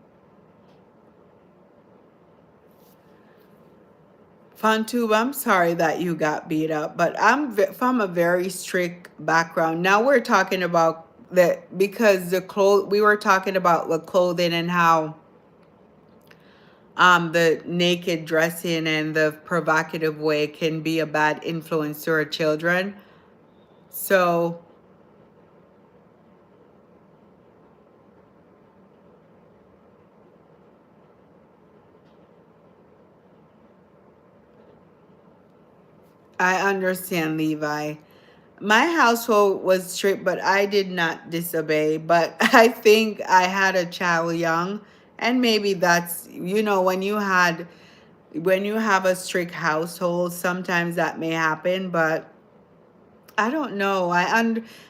Funtube, I'm sorry that you got beat up, but I'm from a very strict background. Now we're talking about that, because we were talking about the clothing and how the naked dressing and the provocative way can be a bad influence to our children. So I understand, Levi. My household was strict, but I did not disobey. But I think I had a child young, and maybe that's, when you have a strict household, sometimes that may happen. But I don't know.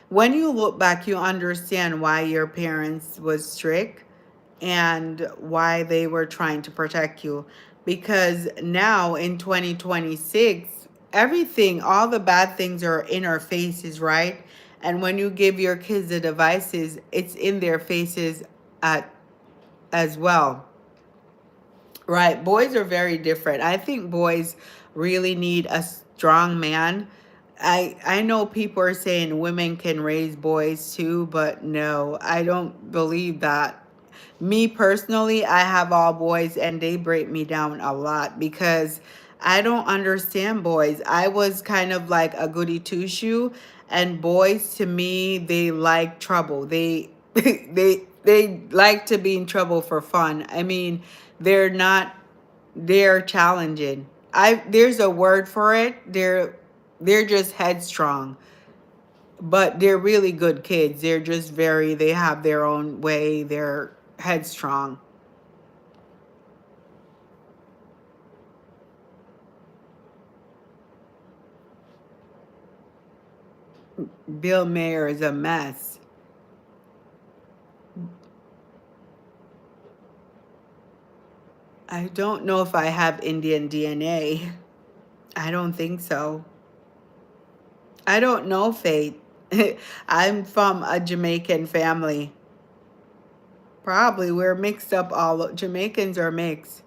When you look back, you understand why your parents was strict and why they were trying to protect you. Because now in 2026, everything, all the bad things are in our faces, right? And when you give your kids the devices, it's in their faces at, as well. Right. Boys are very different. I think boys really need a strong man, I know people are saying women can raise boys too, but no, I don't believe that. Me personally, I have all boys and they break me down a lot because I don't understand boys. I was kind of like a goody two shoe, and boys to me, they like trouble. They like to be in trouble for fun. I mean, they're not they're challenging. I There's a word for it. They're just headstrong, but they're really good kids. They're just they have their own way. They're headstrong. Bill Mayer is a mess. I don't know if I have Indian DNA. I don't think so. I don't know, Faith. I'm from a Jamaican family. Probably we're mixed up. All Jamaicans are mixed.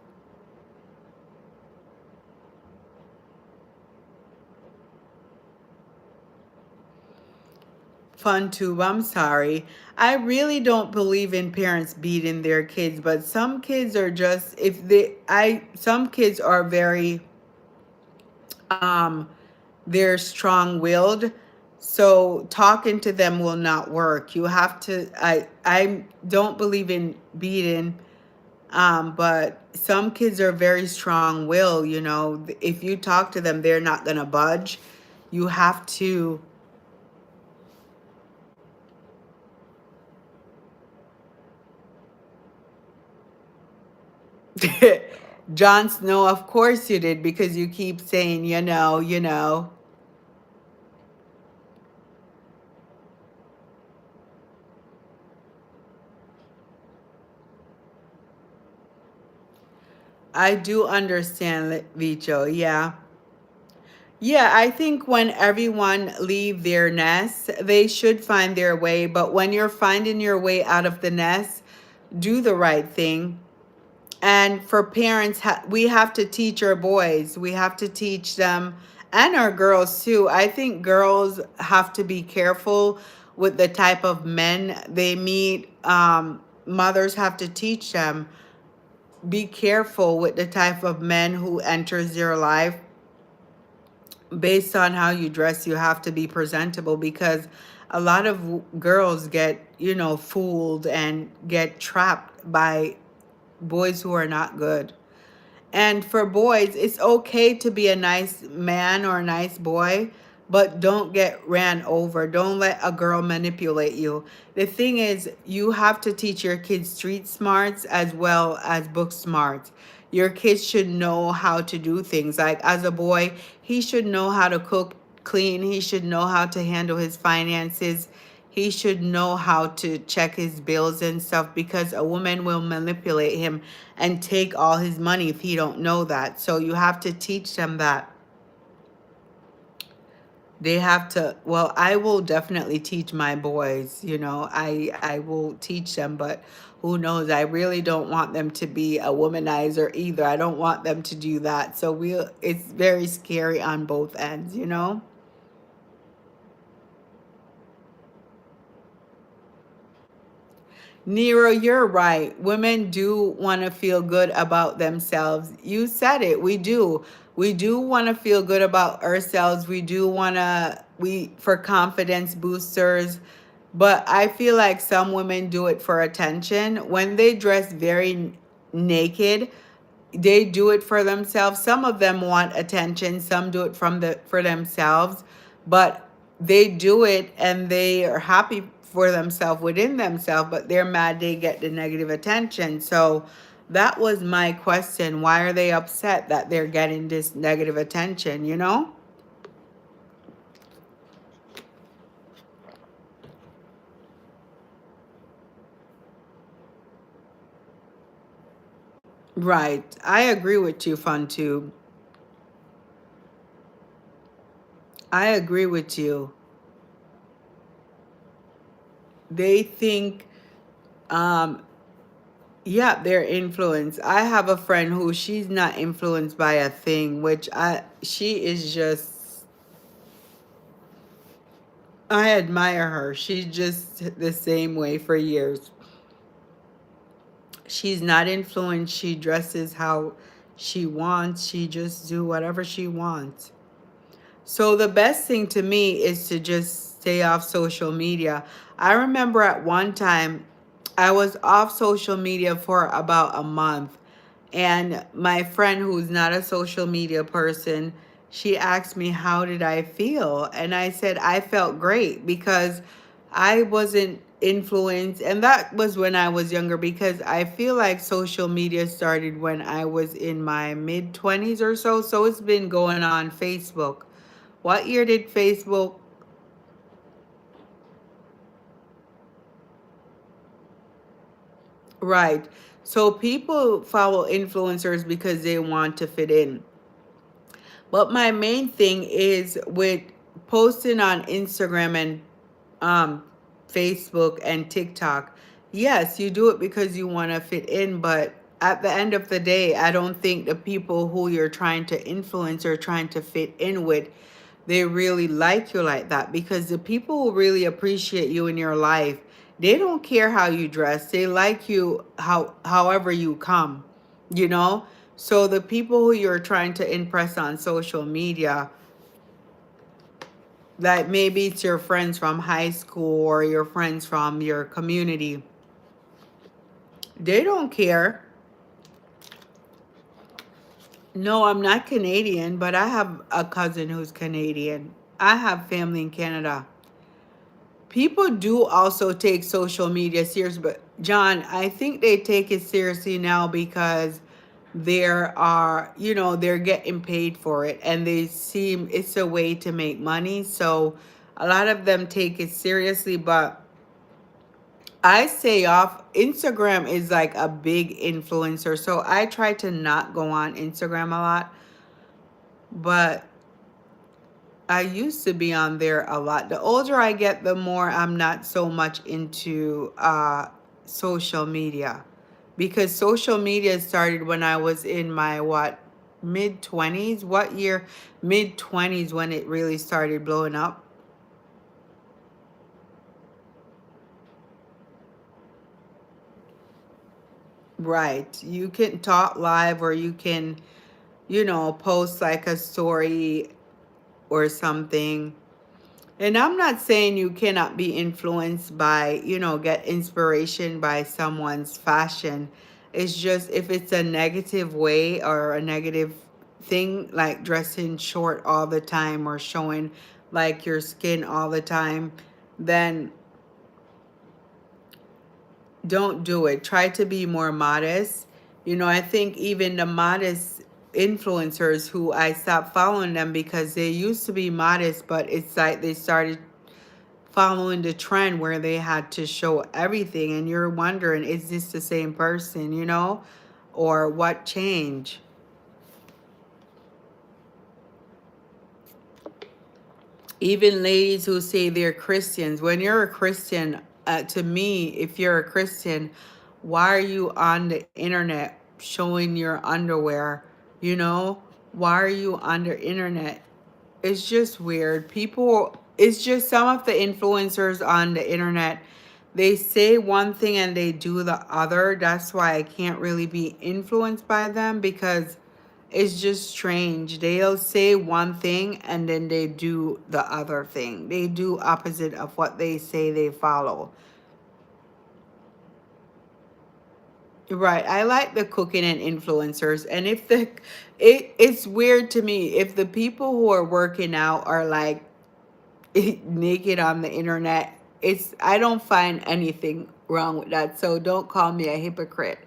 Fun tube, I'm sorry. I really don't believe in parents beating their kids, but some kids are just if they I some kids are very um they're strong-willed. So talking to them will not work. You have to I don't believe in beating, but some kids are very strong-willed, you know. If you talk to them, they're not going to budge. You have to Jon Snow, of course you did because you keep saying, you know. I do understand, Vicho. Yeah. Yeah, I think when everyone leave their nest, they should find their way. But when you're finding your way out of the nest, do the right thing. And for parents, we have to teach our boys. We have to teach them, and our girls too. I think girls have to be careful with the type of men they meet. Mothers have to teach them, be careful with the type of men who enters your life. Based on how you dress, you have to be presentable because a lot of girls get, fooled and get trapped by boys who are not good. And for boys, it's okay to be a nice man or a nice boy, but don't get ran over. Don't let a girl manipulate you. The thing is, you have to teach your kids street smarts as well as book smarts. Your kids should know how to do things. Like as a boy, he should know how to cook, clean. He should know how to handle his finances. He should know how to check his bills and stuff because a woman will manipulate him and take all his money if he don't know that. So you have to teach them that. They have to, well, I will definitely teach my boys, I will teach them, but who knows? I really don't want them to be a womanizer either. I don't want them to do that. So it's very scary on both ends. Nero, you're right. Women do want to feel good about themselves. You said it. We do. We do want to feel good about ourselves. We do want for confidence boosters. But I feel like some women do it for attention. When they dress very naked, they do it for themselves. Some of them want attention, some do it for themselves, but they do it and they are happy for themselves within themselves, but they're mad they get the negative attention. So that was my question. Why are they upset that they're getting this negative attention? Right. I agree with you, FunTube. I agree with you. They think um yeah, they're influenced. I have a friend who she's not influenced by a thing, which she is just I admire her. She's just the same way for years. She's not influenced. She dresses how she wants. She just do whatever she wants. So the best thing to me is to just stay off social media. I remember at one time I was off social media for about a month, and my friend who's not a social media person, she asked me how did I feel? And I said I felt great because I wasn't influenced, and that was when I was younger, because I feel like social media started when I was in my mid 20s or so. So it's been going on Facebook. What year did Facebook? Right. So people follow influencers because they want to fit in. But my main thing is with posting on Instagram and um, Facebook and TikTok. Yes, you do it because you want to fit in, but at the end of the day, I don't think the people who you're trying to influence or trying to fit in with, they really like you like that, because the people who really appreciate you in your life, they don't care how you dress. They like you however you come, you know? So the people who you're trying to impress on social media, like maybe it's your friends from high school or your friends from your community, they don't care. No, I'm not Canadian, but I have a cousin who's Canadian. I have family in Canada. People do also take social media serious, but John, I think they take it seriously now because there are, they're getting paid for it, and they seem it's a way to make money. So a lot of them take it seriously, but I say off. Instagram is like a big influencer. So I try to not go on Instagram a lot, but I used to be on there a lot. The older I get, the more I'm not so much into social media, because social media started when I was in my what, mid 20s. What year? Mid 20s when it really started blowing up. Right. You can talk live, or you can, post like a story or something. And I'm not saying you cannot be influenced by, get inspiration by someone's fashion. It's just if it's a negative way or a negative thing, like dressing short all the time or showing like your skin all the time, then don't do it. Try to be more modest. I think even the modest influencers who I stopped following them because they used to be modest, but it's like they started following the trend where they had to show everything, and you're wondering, is this the same person, or what changed? Even ladies who say they're Christians, when you're a Christian, to me, if you're a Christian, why are you on the internet showing your underwear? You know, why are you on the internet? It's just weird. People, it's just some of the influencers on the internet, they say one thing and they do the other. That's why I can't really be influenced by them, because it's just strange. They'll say one thing and then they do the other thing. They do opposite of what they say they follow. Right. I like the cooking and influencers. And if it's weird to me if the people who are working out are like naked on the internet. I don't find anything wrong with that. So don't call me a hypocrite,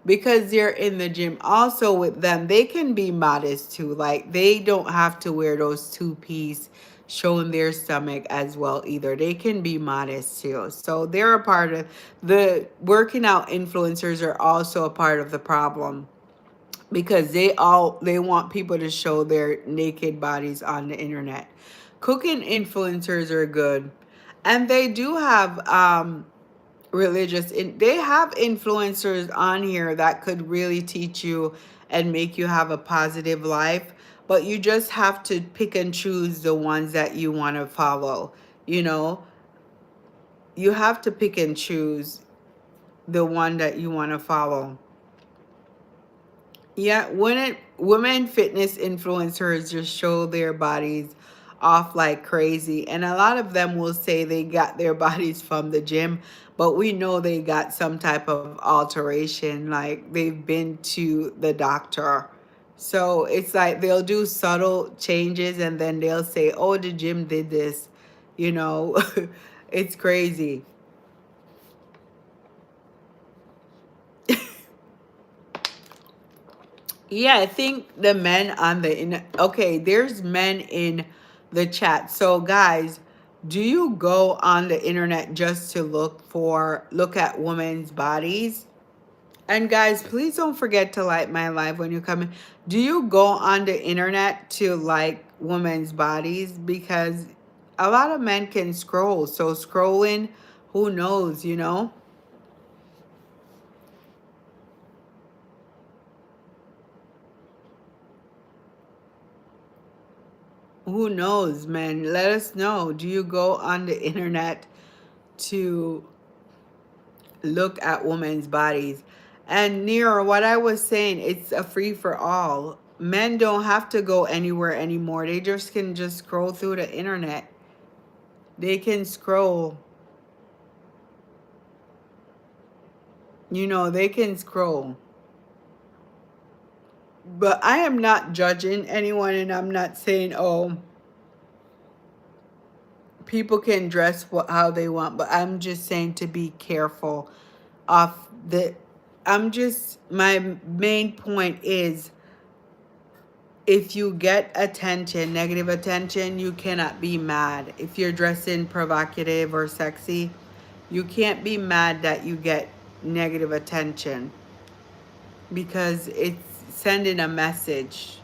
because they're in the gym. Also with them, they can be modest too. Like they don't have to wear those two-piece showing their stomach as well either. They can be modest too. So they're a part of the working out. Influencers are also a part of the problem, because they want people to show their naked bodies on the internet. Cooking influencers are good, and they do have they have influencers on here that could really teach you and make you have a positive life, but you just have to pick and choose the ones that you want to follow. You know, you have to pick and choose the one that you want to follow. Yeah, when it women fitness influencers just show their bodies off like crazy, and a lot of them will say they got their bodies from the gym, but we know they got some type of alteration, like they've been to the doctor. So it's like they'll do subtle changes and then they'll say, "Oh, the gym did this," you know. It's crazy. Yeah, I think the men on the okay, there's men in the chat. So guys, do you go on the internet just to look at women's bodies? And guys, please don't forget to like my live when you come in. Do you go on the internet to like women's bodies? Because a lot of men can scroll. So scrolling, who knows, you know? Who knows, man? Let us know. Do you go on the internet to look at women's bodies? And near what I was saying, it's a free for all. Men don't have to go anywhere anymore. They just can just scroll through the internet. They can scroll. You know, they can scroll. But I am not judging anyone, and I'm not saying, oh, people can dress how they want, but I'm just saying to be careful of the I'm just my main point is if you get attention, negative attention, you cannot be mad. If you're dressing provocative or sexy, you can't be mad that you get negative attention because it's sending a message.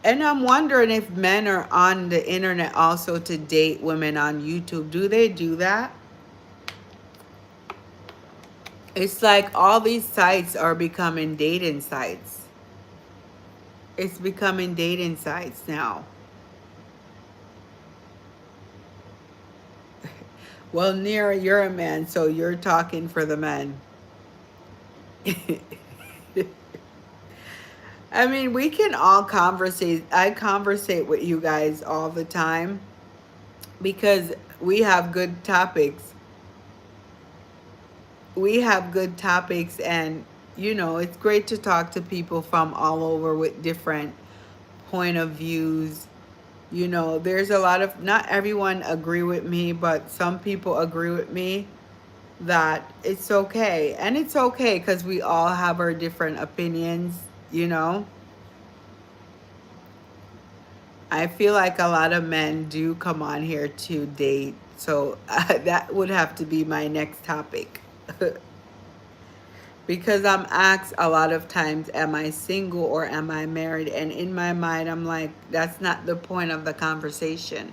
And I'm wondering if men are on the internet also to date women on YouTube. Do they do that? It's like all these sites are becoming dating sites. It's becoming dating sites now. Well, Nira, you're a man, so you're talking for the men. I mean, we can all conversate. I conversate with you guys all the time because we have good topics. We have good topics, and you know, it's great to talk to people from all over with different point of views. You know, there's a lot of, not everyone agree with me, but some people agree with me that it's okay. And it's okay because we all have our different opinions, you know. I feel like a lot of men do come on here to date. So that would have to be my next topic. Because I'm asked a lot of times, am I single or am I married? And in my mind, I'm like, that's not the point of the conversation.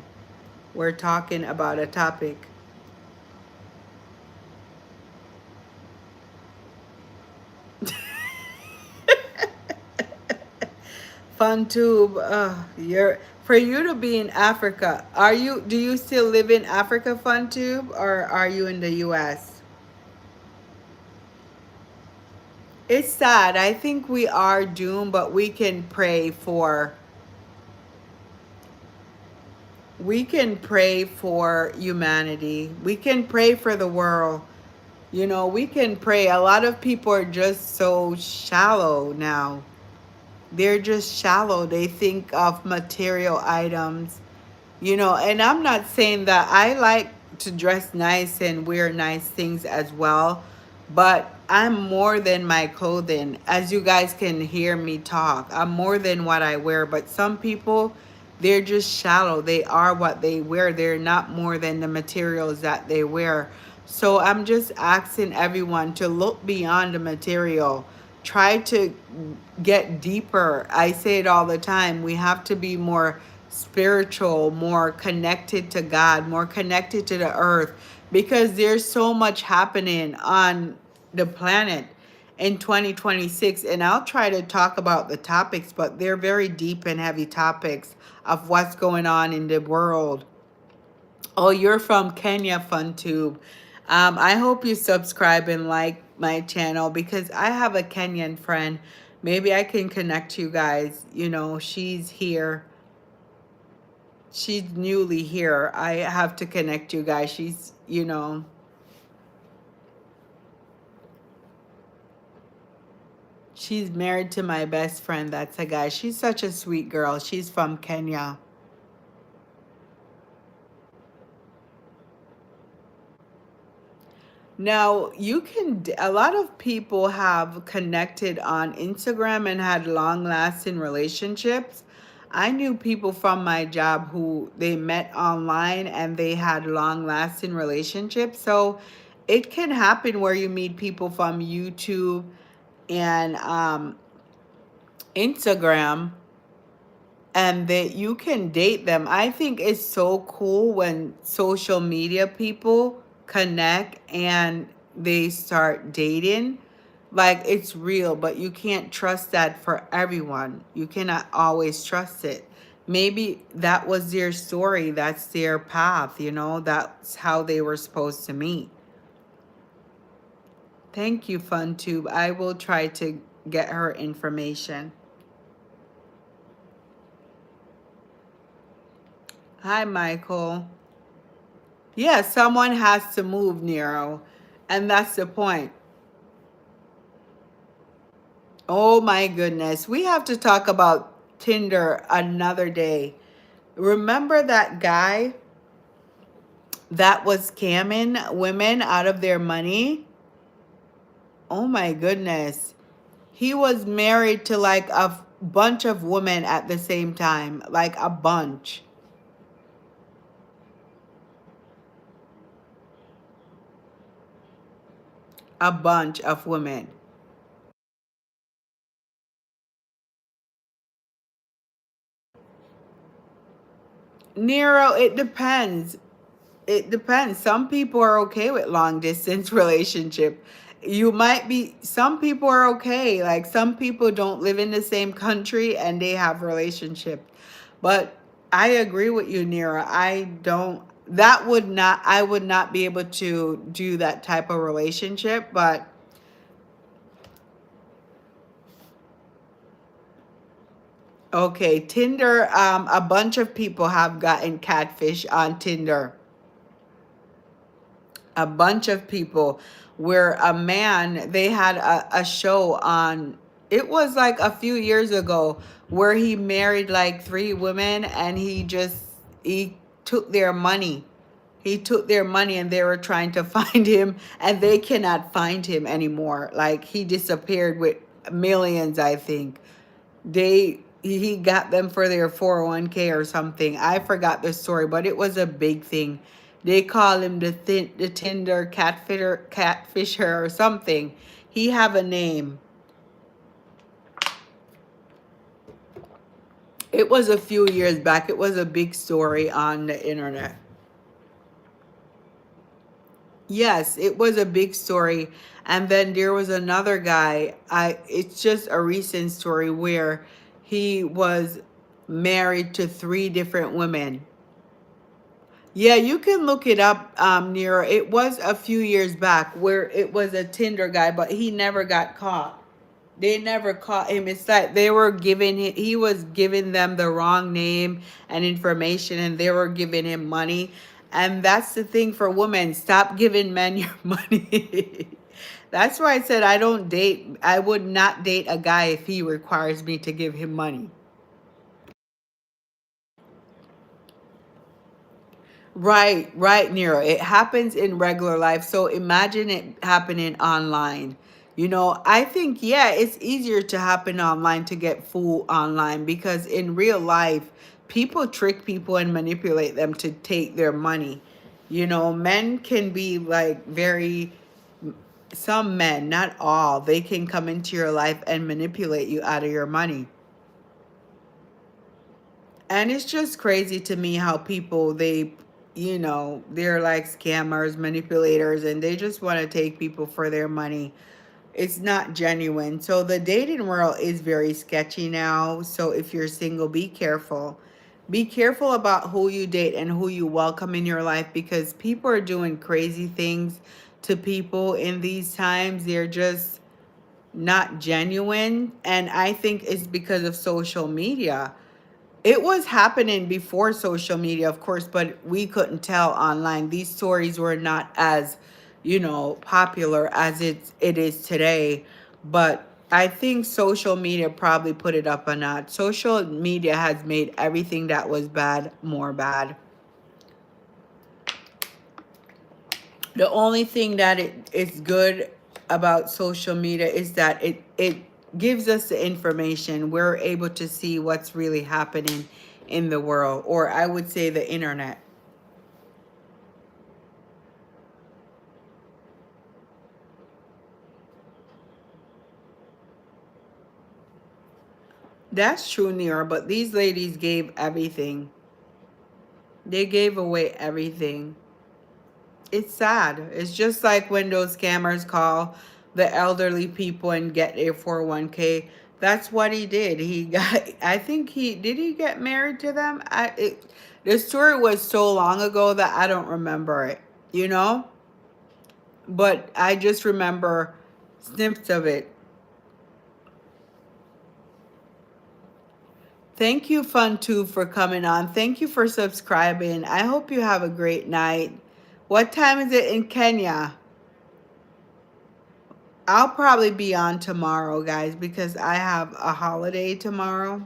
We're talking about a topic. FunTube, you're for you to be in Africa. Do you still live in Africa, FunTube, or are you in the US? It's sad. I think we are doomed, but we can pray for humanity. We can pray for the world. You know, we can pray. A lot of people are just so shallow now. They're just shallow. They think of material items, you know, and I'm not saying that I like to dress nice and wear nice things as well, but I'm more than my clothing. As you guys can hear me talk, I'm more than what I wear, but some people, they're just shallow. They are what they wear. They're not more than the materials that they wear. So I'm just asking everyone to look beyond the material. Try to get deeper. I say it all the time. We have to be more spiritual, more connected to God, more connected to the earth because there's so much happening on the planet. in 2026. And I'll try to talk about the topics, but they're very deep and heavy topics of what's going on in the world. Oh, you're from Kenya, FunTube. I hope you subscribe and like my channel because I have a Kenyan friend. Maybe I can connect you guys. You know, she's here. She's newly here. I have to connect you guys. She's, you know, she's married to my best friend. That's a guy. She's such a sweet girl. She's from Kenya. Now, a lot of people have connected on Instagram and had long lasting relationships. I knew people from my job who they met online and they had long lasting relationships. So it can happen where you meet people from YouTube and Instagram and that you can date them. I think it's so cool when social media people connect and they start dating. Like it's real, but you can't trust that for everyone. You cannot always trust it. Maybe that was their story, that's their path, you know, that's how they were supposed to meet. Thank you, FunTube. I will try to get her information. Hi, Michael. Yeah, someone has to move, Nero. And that's the point. Oh my goodness. We have to talk about Tinder another day. Remember that guy that was scamming women out of their money? Oh my goodness. He was married to like a bunch of women at the same time, like a bunch. A bunch of women. Nero, it depends. It depends. Some people are okay with long distance relationship. You might be, some people are okay. Like some people don't live in the same country and they have relationship. But I agree with you, Nira. I would not be able to do that type of relationship, but okay, Tinder, a bunch of people have gotten catfish on Tinder. A bunch of people where a man, they had a show on, it was like a few years ago where he married like three women and he took their money. He took their money and they were trying to find him and they cannot find him anymore. Like he disappeared with millions, I think. He got them for their 401k or something. I forgot the story, but it was a big thing. They call him the Tinder catfisher or something. He have a name. It was a few years back. It was a big story on the internet. Yes, it was a big story. And then there was another guy. I It's just a recent story where he was married to three different women. Yeah, you can look it up, Nero. It was a few years back where it was a Tinder guy, but he never got caught. They never caught him. It's like they were he was giving them the wrong name and information, and they were giving him money. And that's the thing for women. Stop giving men your money. That's why I said I would not date a guy if he requires me to give him money. Right, right, Nero. It happens in regular life. So imagine it happening online. You know, I think, yeah, it's easier to happen online to get fooled online because in real life, people trick people and manipulate them to take their money. You know, men can be like some men, not all, they can come into your life and manipulate you out of your money. And it's just crazy to me how people they're like scammers, manipulators, and they just want to take people for their money. It's not genuine. So the dating world is very sketchy now. So if you're single, be careful. Be careful about who you date and who you welcome in your life, because people are doing crazy things to people in these times. They're just not genuine. And I think it's because of social media. It was happening before social media, of course, but we couldn't tell online. These stories were not as, popular as it is today. But I think social media probably put it up a notch. Social media has made everything that was bad more bad. The only thing that it is good about social media is that it gives us the information. We're able to see what's really happening in the world, or I would say the internet. That's true, Nira, but these ladies gave everything. They gave away everything. It's sad. It's just like when those scammers call the elderly people and get their 401k. That's what he did. He got, I think he get married to them? The story was so long ago that I don't remember it, you know? But I just remember snips of it. Thank you, Fun2, for coming on. Thank you for subscribing. I hope you have a great night. What time is it in Kenya? I'll probably be on tomorrow, guys, because I have a holiday tomorrow.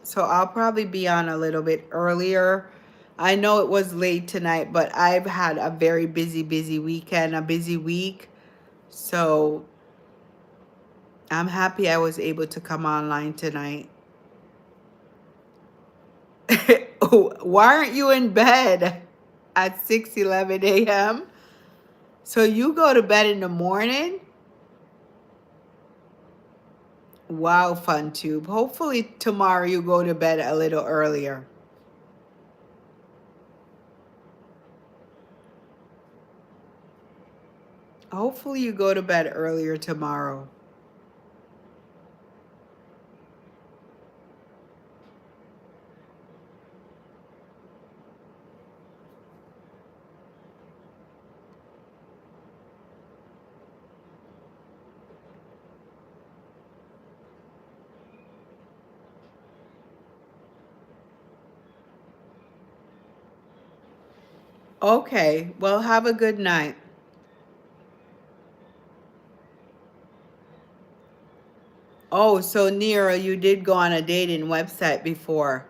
So I'll probably be on a little bit earlier. I know it was late tonight, but I've had a very busy weekend, a busy week. So I'm happy I was able to come online tonight. Why aren't you in bed at 6:11 a.m.? So you go to bed in the morning? Wow, FunTube. Hopefully tomorrow you go to bed a little earlier. Hopefully you go to bed earlier tomorrow. Okay, well, have a good night. Oh, so Nero, you did go on a dating website before.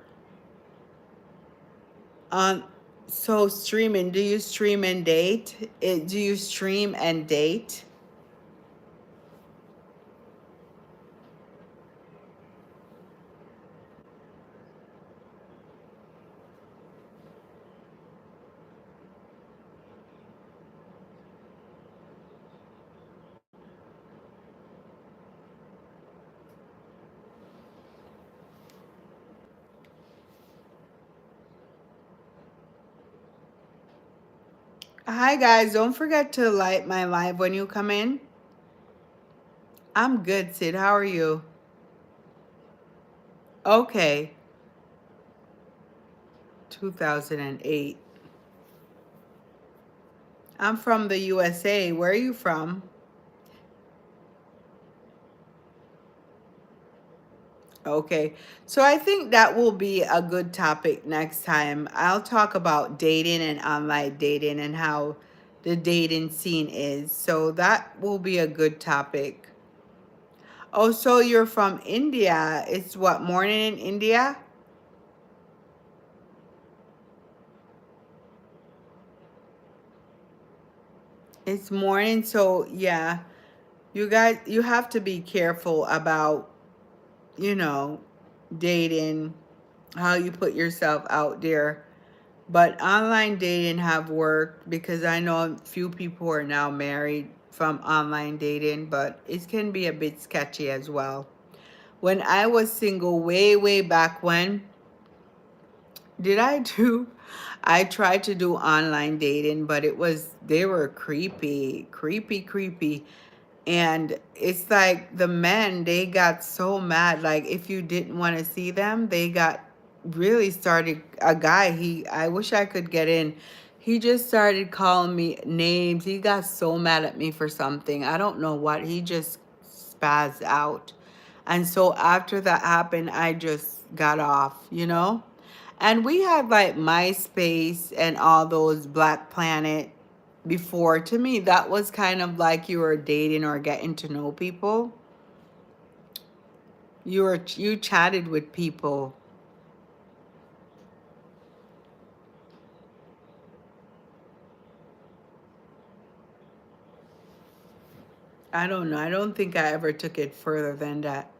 Um, so streaming, do you stream and date? Do you stream and date? Hi guys, don't forget to like my live when you come in. I'm good, Sid. How are you? Okay, 2008. I'm from the USA. Where are you from? Okay, so I think that will be a good topic next time. I'll talk about dating and online dating and how the dating scene is. So that will be a good topic. Oh, so you're from India. It's what, morning in India? It's morning, so yeah. You guys, you have to be careful about, you know, dating, how you put yourself out there. But online dating have worked because I know a few people are now married from online dating, but it can be a bit sketchy as well. When I was single way back when, did I do I tried to do online dating, but they were creepy. And it's like the men, they got so mad. Like if you didn't want to see them, they got really started. A guy, I wish I could get in. He just started calling me names. He got so mad at me for something. I don't know what. He just spazzed out. And so after that happened, I just got off. And we had like MySpace and all those Black Planet before. To me, that was kind of like you were dating or getting to know people. You chatted with people. I don't know. I don't think I ever took it further than that.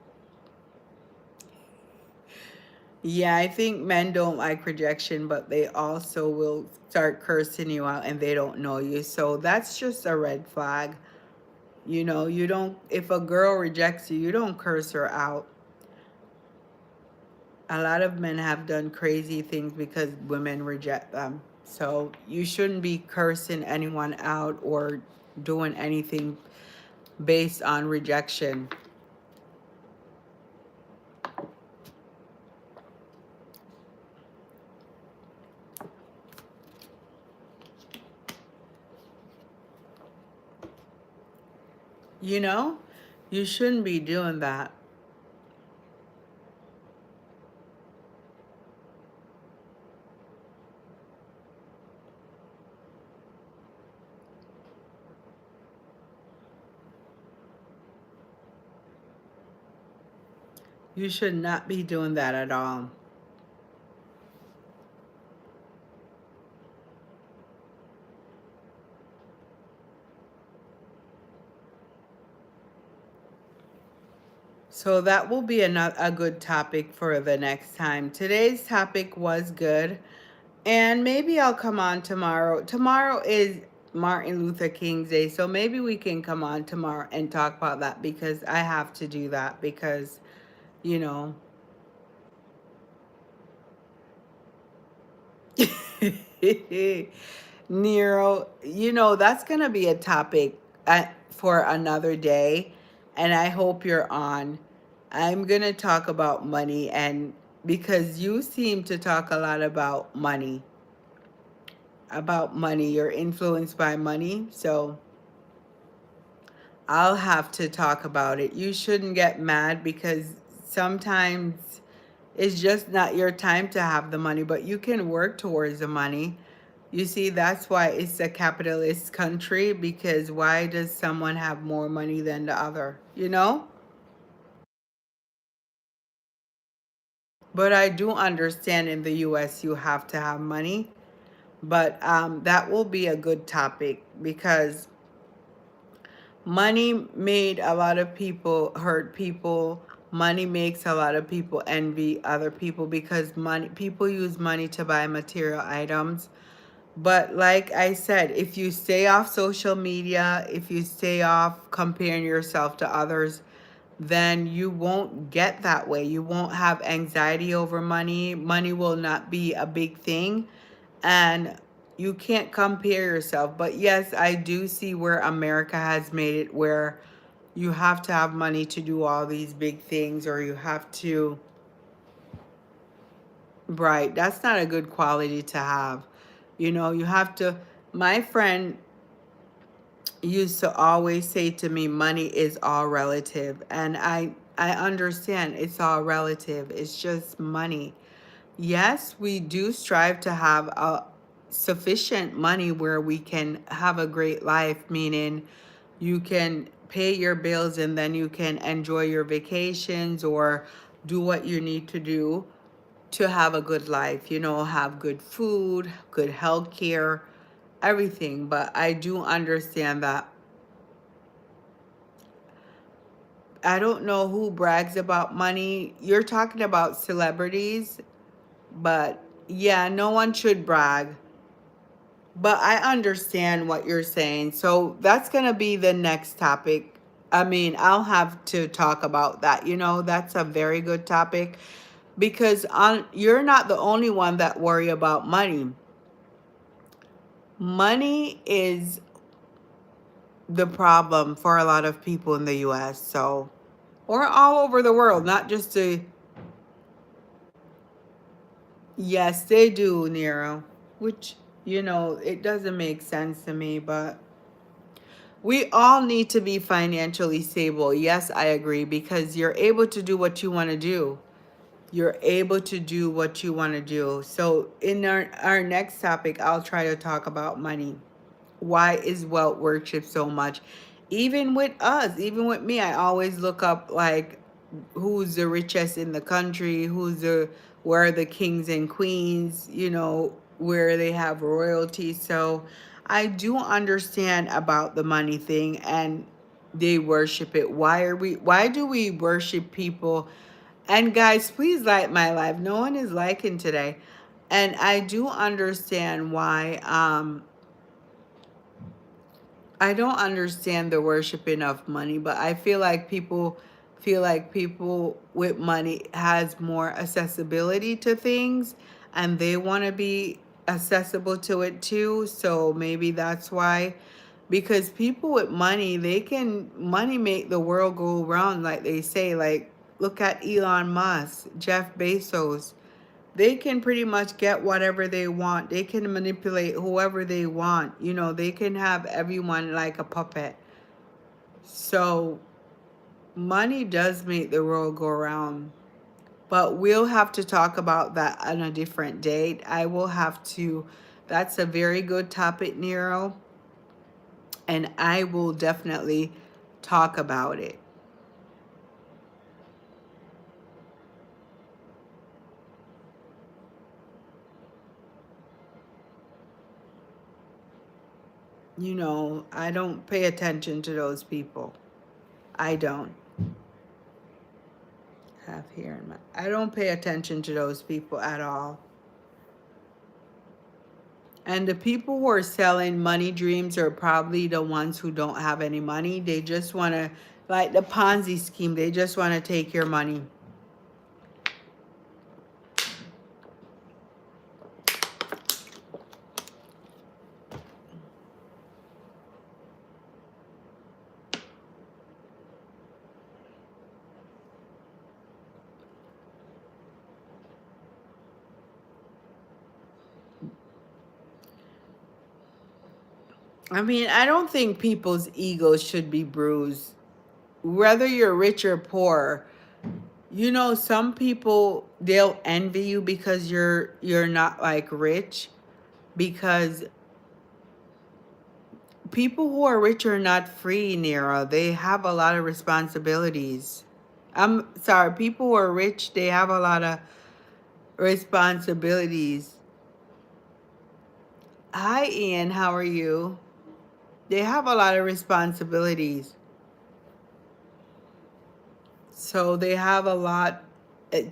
Yeah, I think men don't like rejection, but they also will start cursing you out and they don't know you. So that's just a red flag. You don't, if a girl rejects you, you don't curse her out. A lot of men have done crazy things because women reject them. So you shouldn't be cursing anyone out or doing anything based on rejection. You know, you shouldn't be doing that. You should not be doing that at all. So that will be a good topic for the next time. Today's topic was good. And maybe I'll come on tomorrow. Tomorrow is Martin Luther King's Day. So maybe we can come on tomorrow and talk about that because I have to do that because, you know, Nero, that's going to be a topic for another day. And I hope you're on. I'm going to talk about money, and because you seem to talk a lot about money, you're influenced by money. So I'll have to talk about it. You shouldn't get mad because sometimes it's just not your time to have the money, but you can work towards the money. You see, that's why it's a capitalist country, because why does someone have more money than the other? But I do understand in the US you have to have money, but that will be a good topic because money made a lot of people hurt people. Money makes a lot of people envy other people because people use money to buy material items. But like I said, if you stay off social media, if you stay off comparing yourself to others, then you won't get that way. You won't have anxiety over money. Money will not be a big thing. And you can't compare yourself. But yes, I do see where America has made it where you have to have money to do all these big things, or you have to, right? That's not a good quality to have. You have to. My friend used to always say to me, money is all relative. And I understand it's all relative. It's just money. Yes, we do strive to have a sufficient money where we can have a great life, meaning you can pay your bills and then you can enjoy your vacations or do what you need to do to have a good life, have good food, good health care, everything. But I do understand that I don't know who brags about money. You're talking about celebrities, but yeah, no one should brag. But I understand what you're saying. So that's going to be the next topic. I mean, I'll have to talk about that. That's a very good topic because you're not the only one that worry about money. Money is the problem for a lot of people in the US. So, or all over the world, not just the, yes, they do, Nero, which, it doesn't make sense to me, but we all need to be financially stable. Yes, I agree, because you're able to do what you want to do. You're able to do what you want to do. So, in our next topic, I'll try to talk about money. Why is wealth worship so much? Even with us, even with me, I always look up like who's the richest in the country, where are the kings and queens, where they have royalty. So I do understand about the money thing, and they worship it. Why do we worship people? And guys, please like my live. No one is liking today. And I do understand why I don't understand the worshiping of money, but I feel like people with money has more accessibility to things, and they want to be accessible to it too. So maybe that's why, because people with money, money make the world go round, like they say. Like, look at Elon Musk, Jeff Bezos. They can pretty much get whatever they want. They can manipulate whoever they want. They can have everyone like a puppet. So money does make the world go around. But we'll have to talk about that on a different date. I will have to. That's a very good topic, Nero. And I will definitely talk about it. I don't pay attention to those people. I don't. Have here in my, I don't pay attention to those people at all. And the people who are selling money dreams are probably the ones who don't have any money. They just want to, like the Ponzi scheme, they just want to take your money. I mean, I don't think people's egos should be bruised. Whether you're rich or poor, some people, they'll envy you because you're not like rich, because people who are rich are not free, Nero. They have a lot of responsibilities. I'm sorry, people who are rich, they have a lot of responsibilities. Hi, Ian. How are you? They have a lot of responsibilities. So they have a lot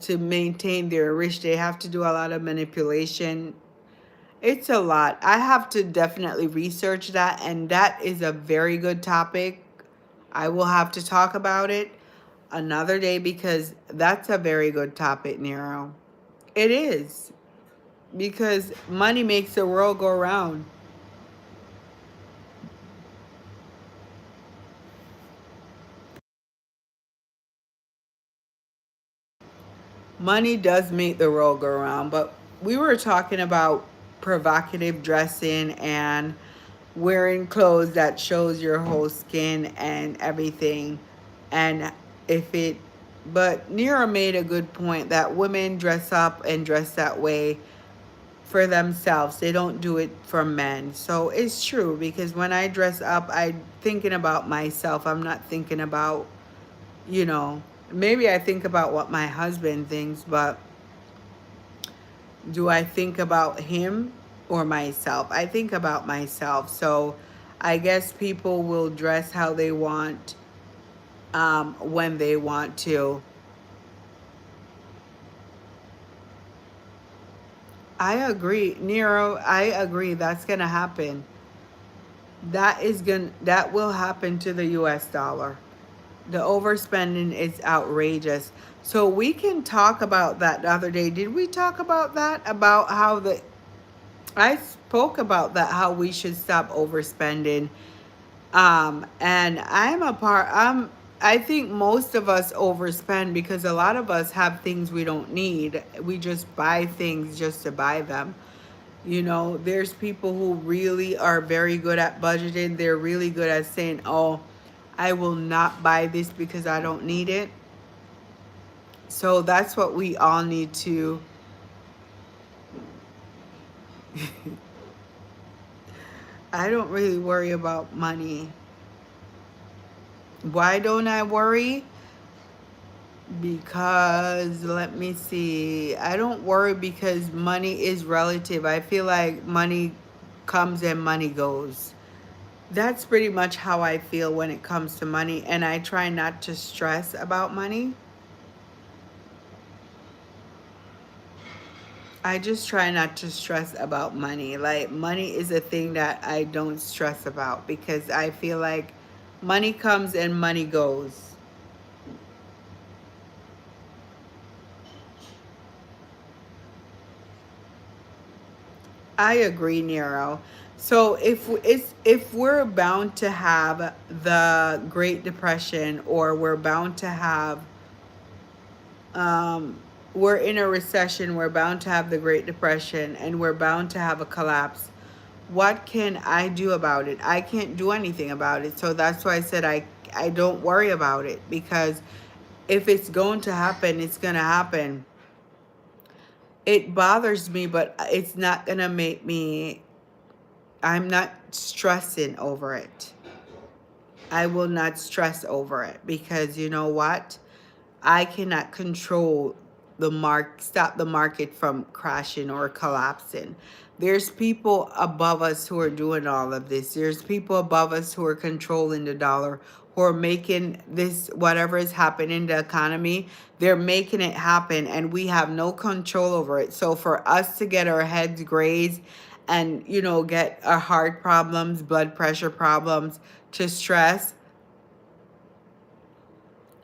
to maintain their rich. They have to do a lot of manipulation. It's a lot. I have to definitely research that, and that is a very good topic. I will have to talk about it another day, because that's a very good topic, Nero. It is, because money makes the world go round. Money does make the world go round, but we were talking about provocative dressing and wearing clothes that shows your whole skin and everything. And if it but Nira made a good point that women dress up and dress that way for themselves. They don't do it for men. So it's true, because when I dress up, I'm thinking about myself. I'm not thinking about, you know, maybe I think about what my husband thinks, but do I think about him or myself? I think about myself. So I guess people will dress how they want, when they want to. I agree, Nero. I agree. That's gonna happen. That will happen to the US dollar. The overspending is outrageous. So we can talk about that the other day. Did we talk about that? About how I spoke about that, how we should stop overspending. And I think most of us overspend because a lot of us have things we don't need. We just buy things just to buy them. You know, there's people who really are very good at budgeting. They're really good at saying, "Oh, I will not buy this because I don't need it." So that's what we all need to. I don't really worry about money. Why don't I worry? Because let me see. I don't worry because money is relative. I feel like money comes and money goes. That's pretty much how I feel when it comes to money, and I try not to stress about money. I just try not to stress about money. Like, money is a thing that I don't stress about because I feel like money comes and money goes. I agree, Nero. So if we're bound to have the Great Depression, or we're bound to have um, we're in a recession, we're bound to have the Great Depression, and we're bound to have a collapse. What can I do about it? I can't do anything about it. So that's why I said I don't worry about it, because if it's going to happen, it's going to happen. It bothers me, but it's not going to make me, I'm not stressing over it. I will not stress over it because you know what? I cannot control stop the market from crashing or collapsing. There's people above us who are doing all of this. There's people above us who are controlling the dollar, who are making this, whatever is happening in the economy, they're making it happen and we have no control over it. So for us to get our heads grazed and, you know, get our heart problems, blood pressure problems, to stress,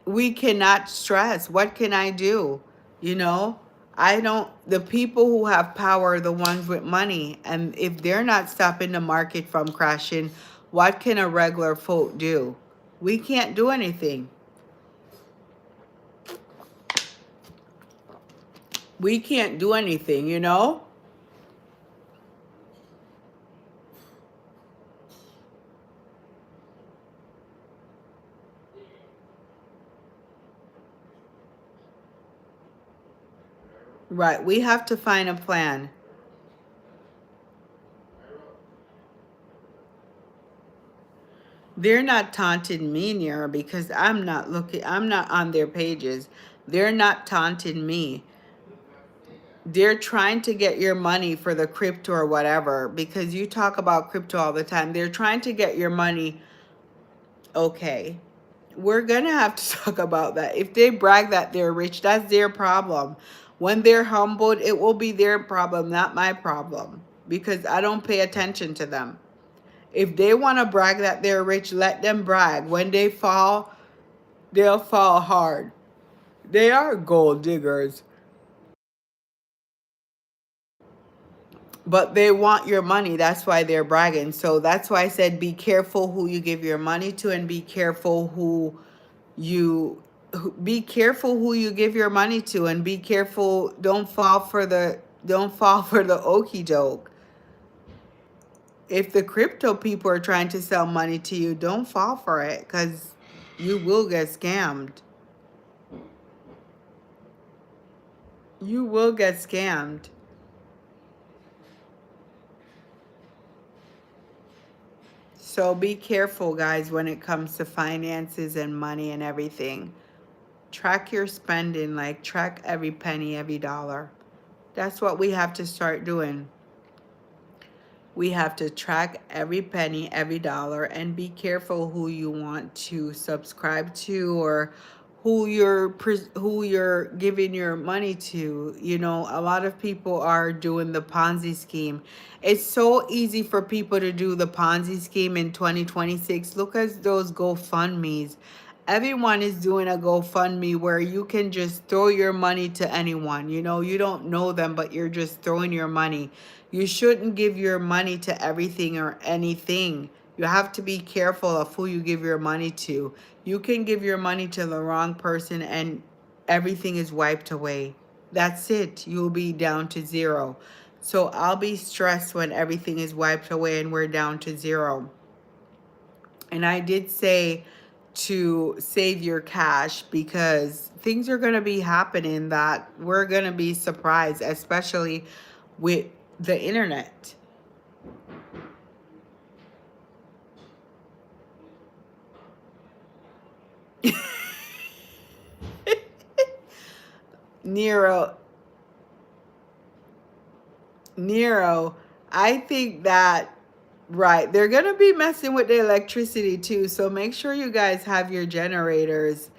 we cannot stress. What can I do? You know, I don't, the people who have power are the ones with money. And if they're not stopping the market from crashing, what can a regular folk do? We can't do anything. We can't do anything, you know? Right. We have to find a plan. They're not taunting me, Nira, because I'm not on their pages. They're not taunting me. They're trying to get your money for the crypto or whatever, because you talk about crypto all the time. They're trying to get your money. Okay, we're gonna have to talk about that. If they brag that they're rich, that's their problem. When they're humbled, it will be their problem, not my problem, because I don't pay attention to them. If they want to brag that they're rich, let them brag. When they fall, they'll fall hard. They are gold diggers. But they want your money. That's why they're bragging. So that's why I said be careful who you give your money to, and be careful you be careful who you give your money to, and be careful, don't fall for the okey doke. If the crypto people are trying to sell money to you, don't fall for it, cuz you will get scammed. You will get scammed. So be careful, guys, when it comes to finances and money and everything. Track your spending, like track every penny, every dollar. That's what we have to start doing. We have to track every penny, every dollar, and be careful who you want to subscribe to, or who you're giving your money to. You know, a lot of people are doing the Ponzi scheme. It's so easy for people to do the Ponzi scheme in 2026. Look at those GoFundMe's. Everyone is doing a GoFundMe where you can just throw your money to anyone. You know, you don't know them, but you're just throwing your money. You shouldn't give your money to everything or anything. You have to be careful of who you give your money to. You can give your money to the wrong person and everything is wiped away. That's it. You'll be down to zero. So I'll be stressed when everything is wiped away and we're down to zero. And I did say to save your cash because things are going to be happening that we're going to be surprised, especially with the internet. Nero, Nero, I think that, right, they're going to be messing with the electricity too. So make sure you guys have your generators.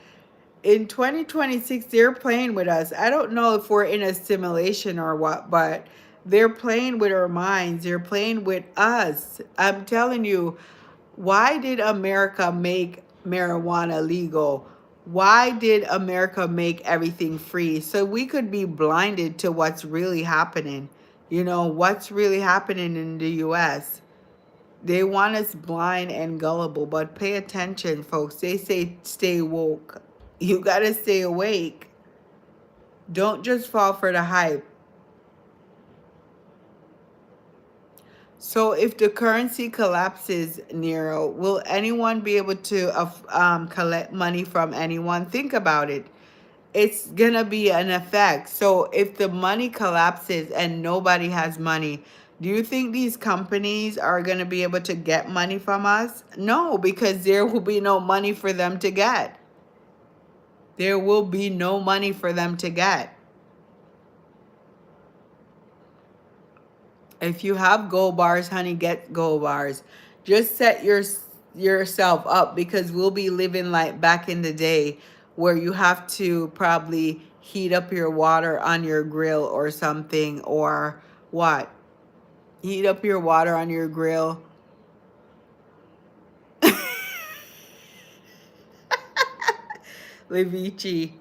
In 2026, they're playing with us. I don't know if we're in a simulation or what, but they're playing with our minds. They're playing with us. I'm telling you, why did America make marijuana legal? Why did America make everything free? So we could be blinded to what's really happening. You know, what's really happening in the US. They want us blind and gullible, but pay attention, folks. They say stay woke. You got to stay awake. Don't just fall for the hype. So if the currency collapses, Nero, will anyone be able to collect money from anyone? Think about it. It's going to be an effect. So if the money collapses and nobody has money, do you think these companies are going to be able to get money from us? No, because there will be no money for them to get. There will be no money for them to get. If you have gold bars, honey, get gold bars. Just set yourself up because we'll be living like back in the day where you have to probably heat up your water on your grill or something, or what? Heat up your water on your grill. Levici.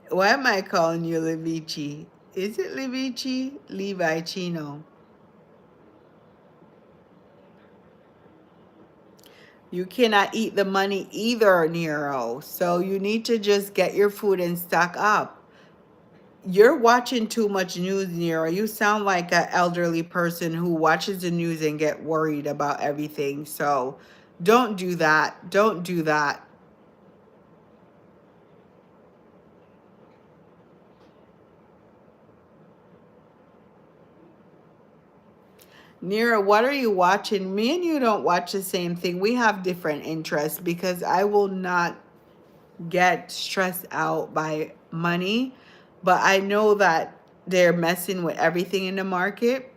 Why am I calling you Levici? Is it Levici? Levi Chino. You cannot eat the money either, Nero. So you need to just get your food and stock up. You're watching too much news, Nero. You sound like an elderly person who watches the news and get worried about everything. So don't do that. Don't do that. Nero, what are you watching? Me and you don't watch the same thing. We have different interests because I will not get stressed out by money, but I know that they're messing with everything in the market.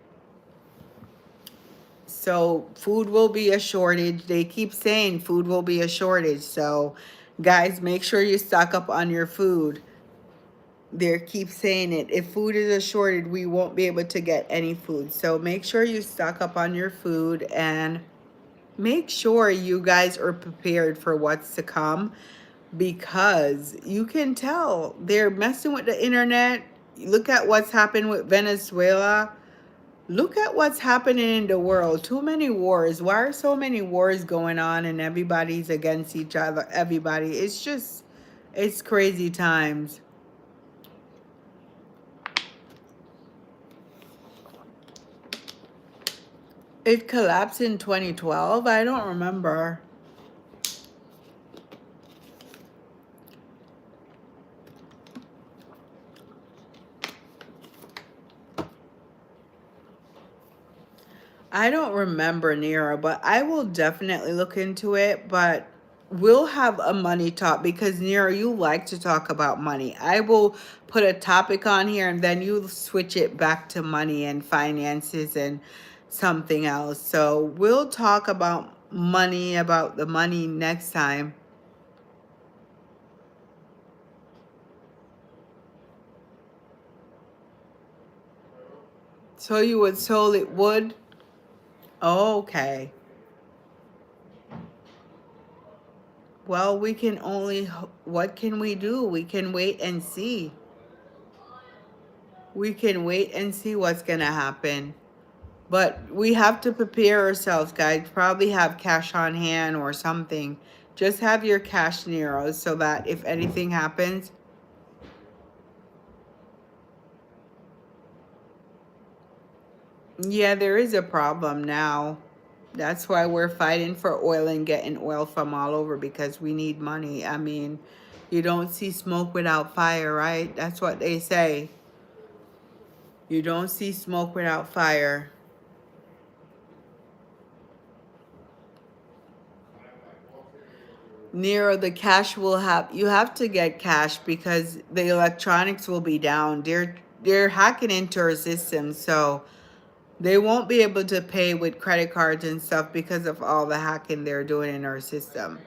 So food will be a shortage. They keep saying food will be a shortage. So guys, make sure you stock up on your food. They keep saying it. If food is a shortage, we won't be able to get any food. So make sure you stock up on your food and make sure you guys are prepared for what's to come, because you can tell they're messing with the internet. Look at what's happened with Venezuela. Look at what's happening in the world. Too many wars. Why are so many wars going on and everybody's against each other? Everybody. It's crazy times. It collapsed in 2012. I don't remember. I don't remember, Nero, but I will definitely look into it. But we'll have a money talk because, Nero, you like to talk about money. I will put a topic on here and then you switch it back to money and finances and something else. So we'll talk about money, about the money next time. So you would sold it wood? Okay. Well, we can only, what can we do? We can wait and see. We can wait and see what's going to happen. But we have to prepare ourselves, guys. Probably have cash on hand or something. Just have your cash Nero so that if anything happens. Yeah, there is a problem now. That's why we're fighting for oil and getting oil from all over because we need money. I mean, you don't see smoke without fire, right? That's what they say. You don't see smoke without fire. Nero, the cash will have you have to get cash because the electronics will be down. They're hacking into our system, so they won't be able to pay with credit cards and stuff because of all the hacking they're doing in our system.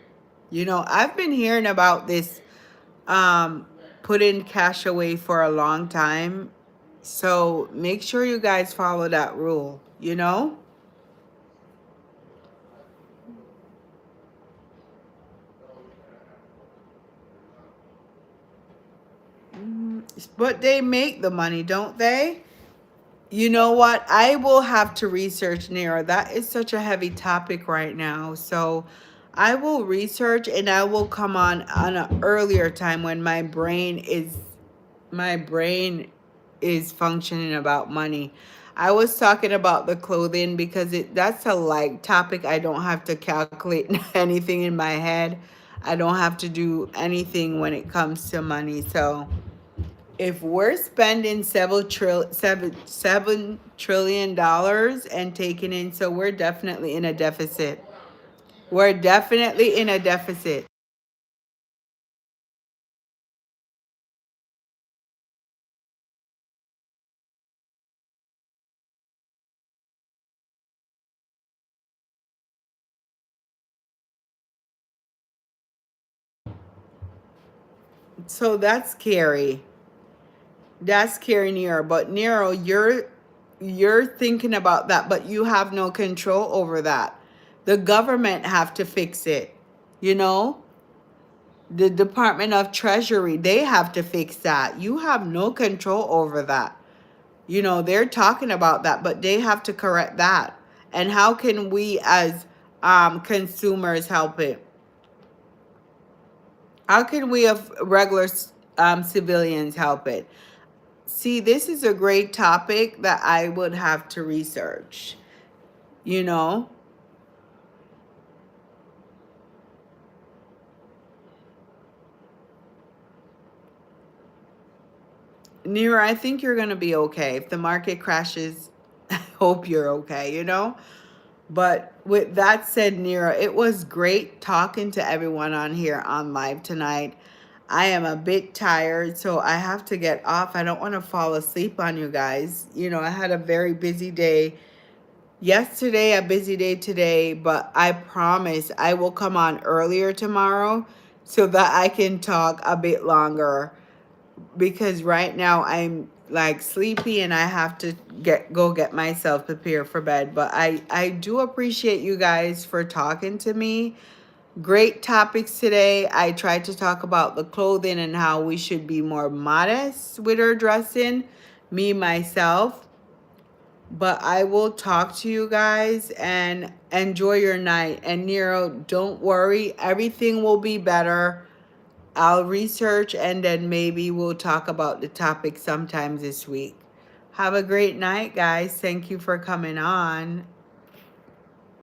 You know, I've been hearing about this um putting cash away for a long time. So make sure you guys follow that rule, you know? But they make the money, don't they? You know what? I will have to research Nero. That is such a heavy topic right now. So I will research and I will come on an earlier time when my brain is functioning about money. I was talking about the clothing because that's a light topic. I don't have to calculate anything in my head. I don't have to do anything when it comes to money. So if we're spending $7 trillion and taking in, so we're definitely in a deficit. We're definitely in a deficit. So that's scary. That's scary, Nero. But Nero, you're thinking about that, but you have no control over that. The government have to fix it. You know, the Department of Treasury, they have to fix that. You have no control over that. You know, they're talking about that, but they have to correct that. And how can we as consumers help it? How can we as regular civilians help it? See, this is a great topic that I would have to research, you know? Nira, I think you're going to be okay. If the market crashes, I hope you're okay, you know? But with that said, Nira, it was great talking to everyone on here on live tonight. I am a bit tired, so I have to get off. I don't want to fall asleep on you guys. You know, I had a very busy day yesterday, a busy day today, but I promise I will come on earlier tomorrow so that I can talk a bit longer because right now I'm like sleepy and I have to get myself prepared for bed. But I do appreciate you guys for talking to me. Great topics today. I tried to talk about the clothing and how we should be more modest with our dressing, me myself. But I will talk to you guys and enjoy your night. And Nero, don't worry, everything will be better. I'll research and then maybe we'll talk about the topic sometime this week. Have a great night, guys. Thank you for coming on.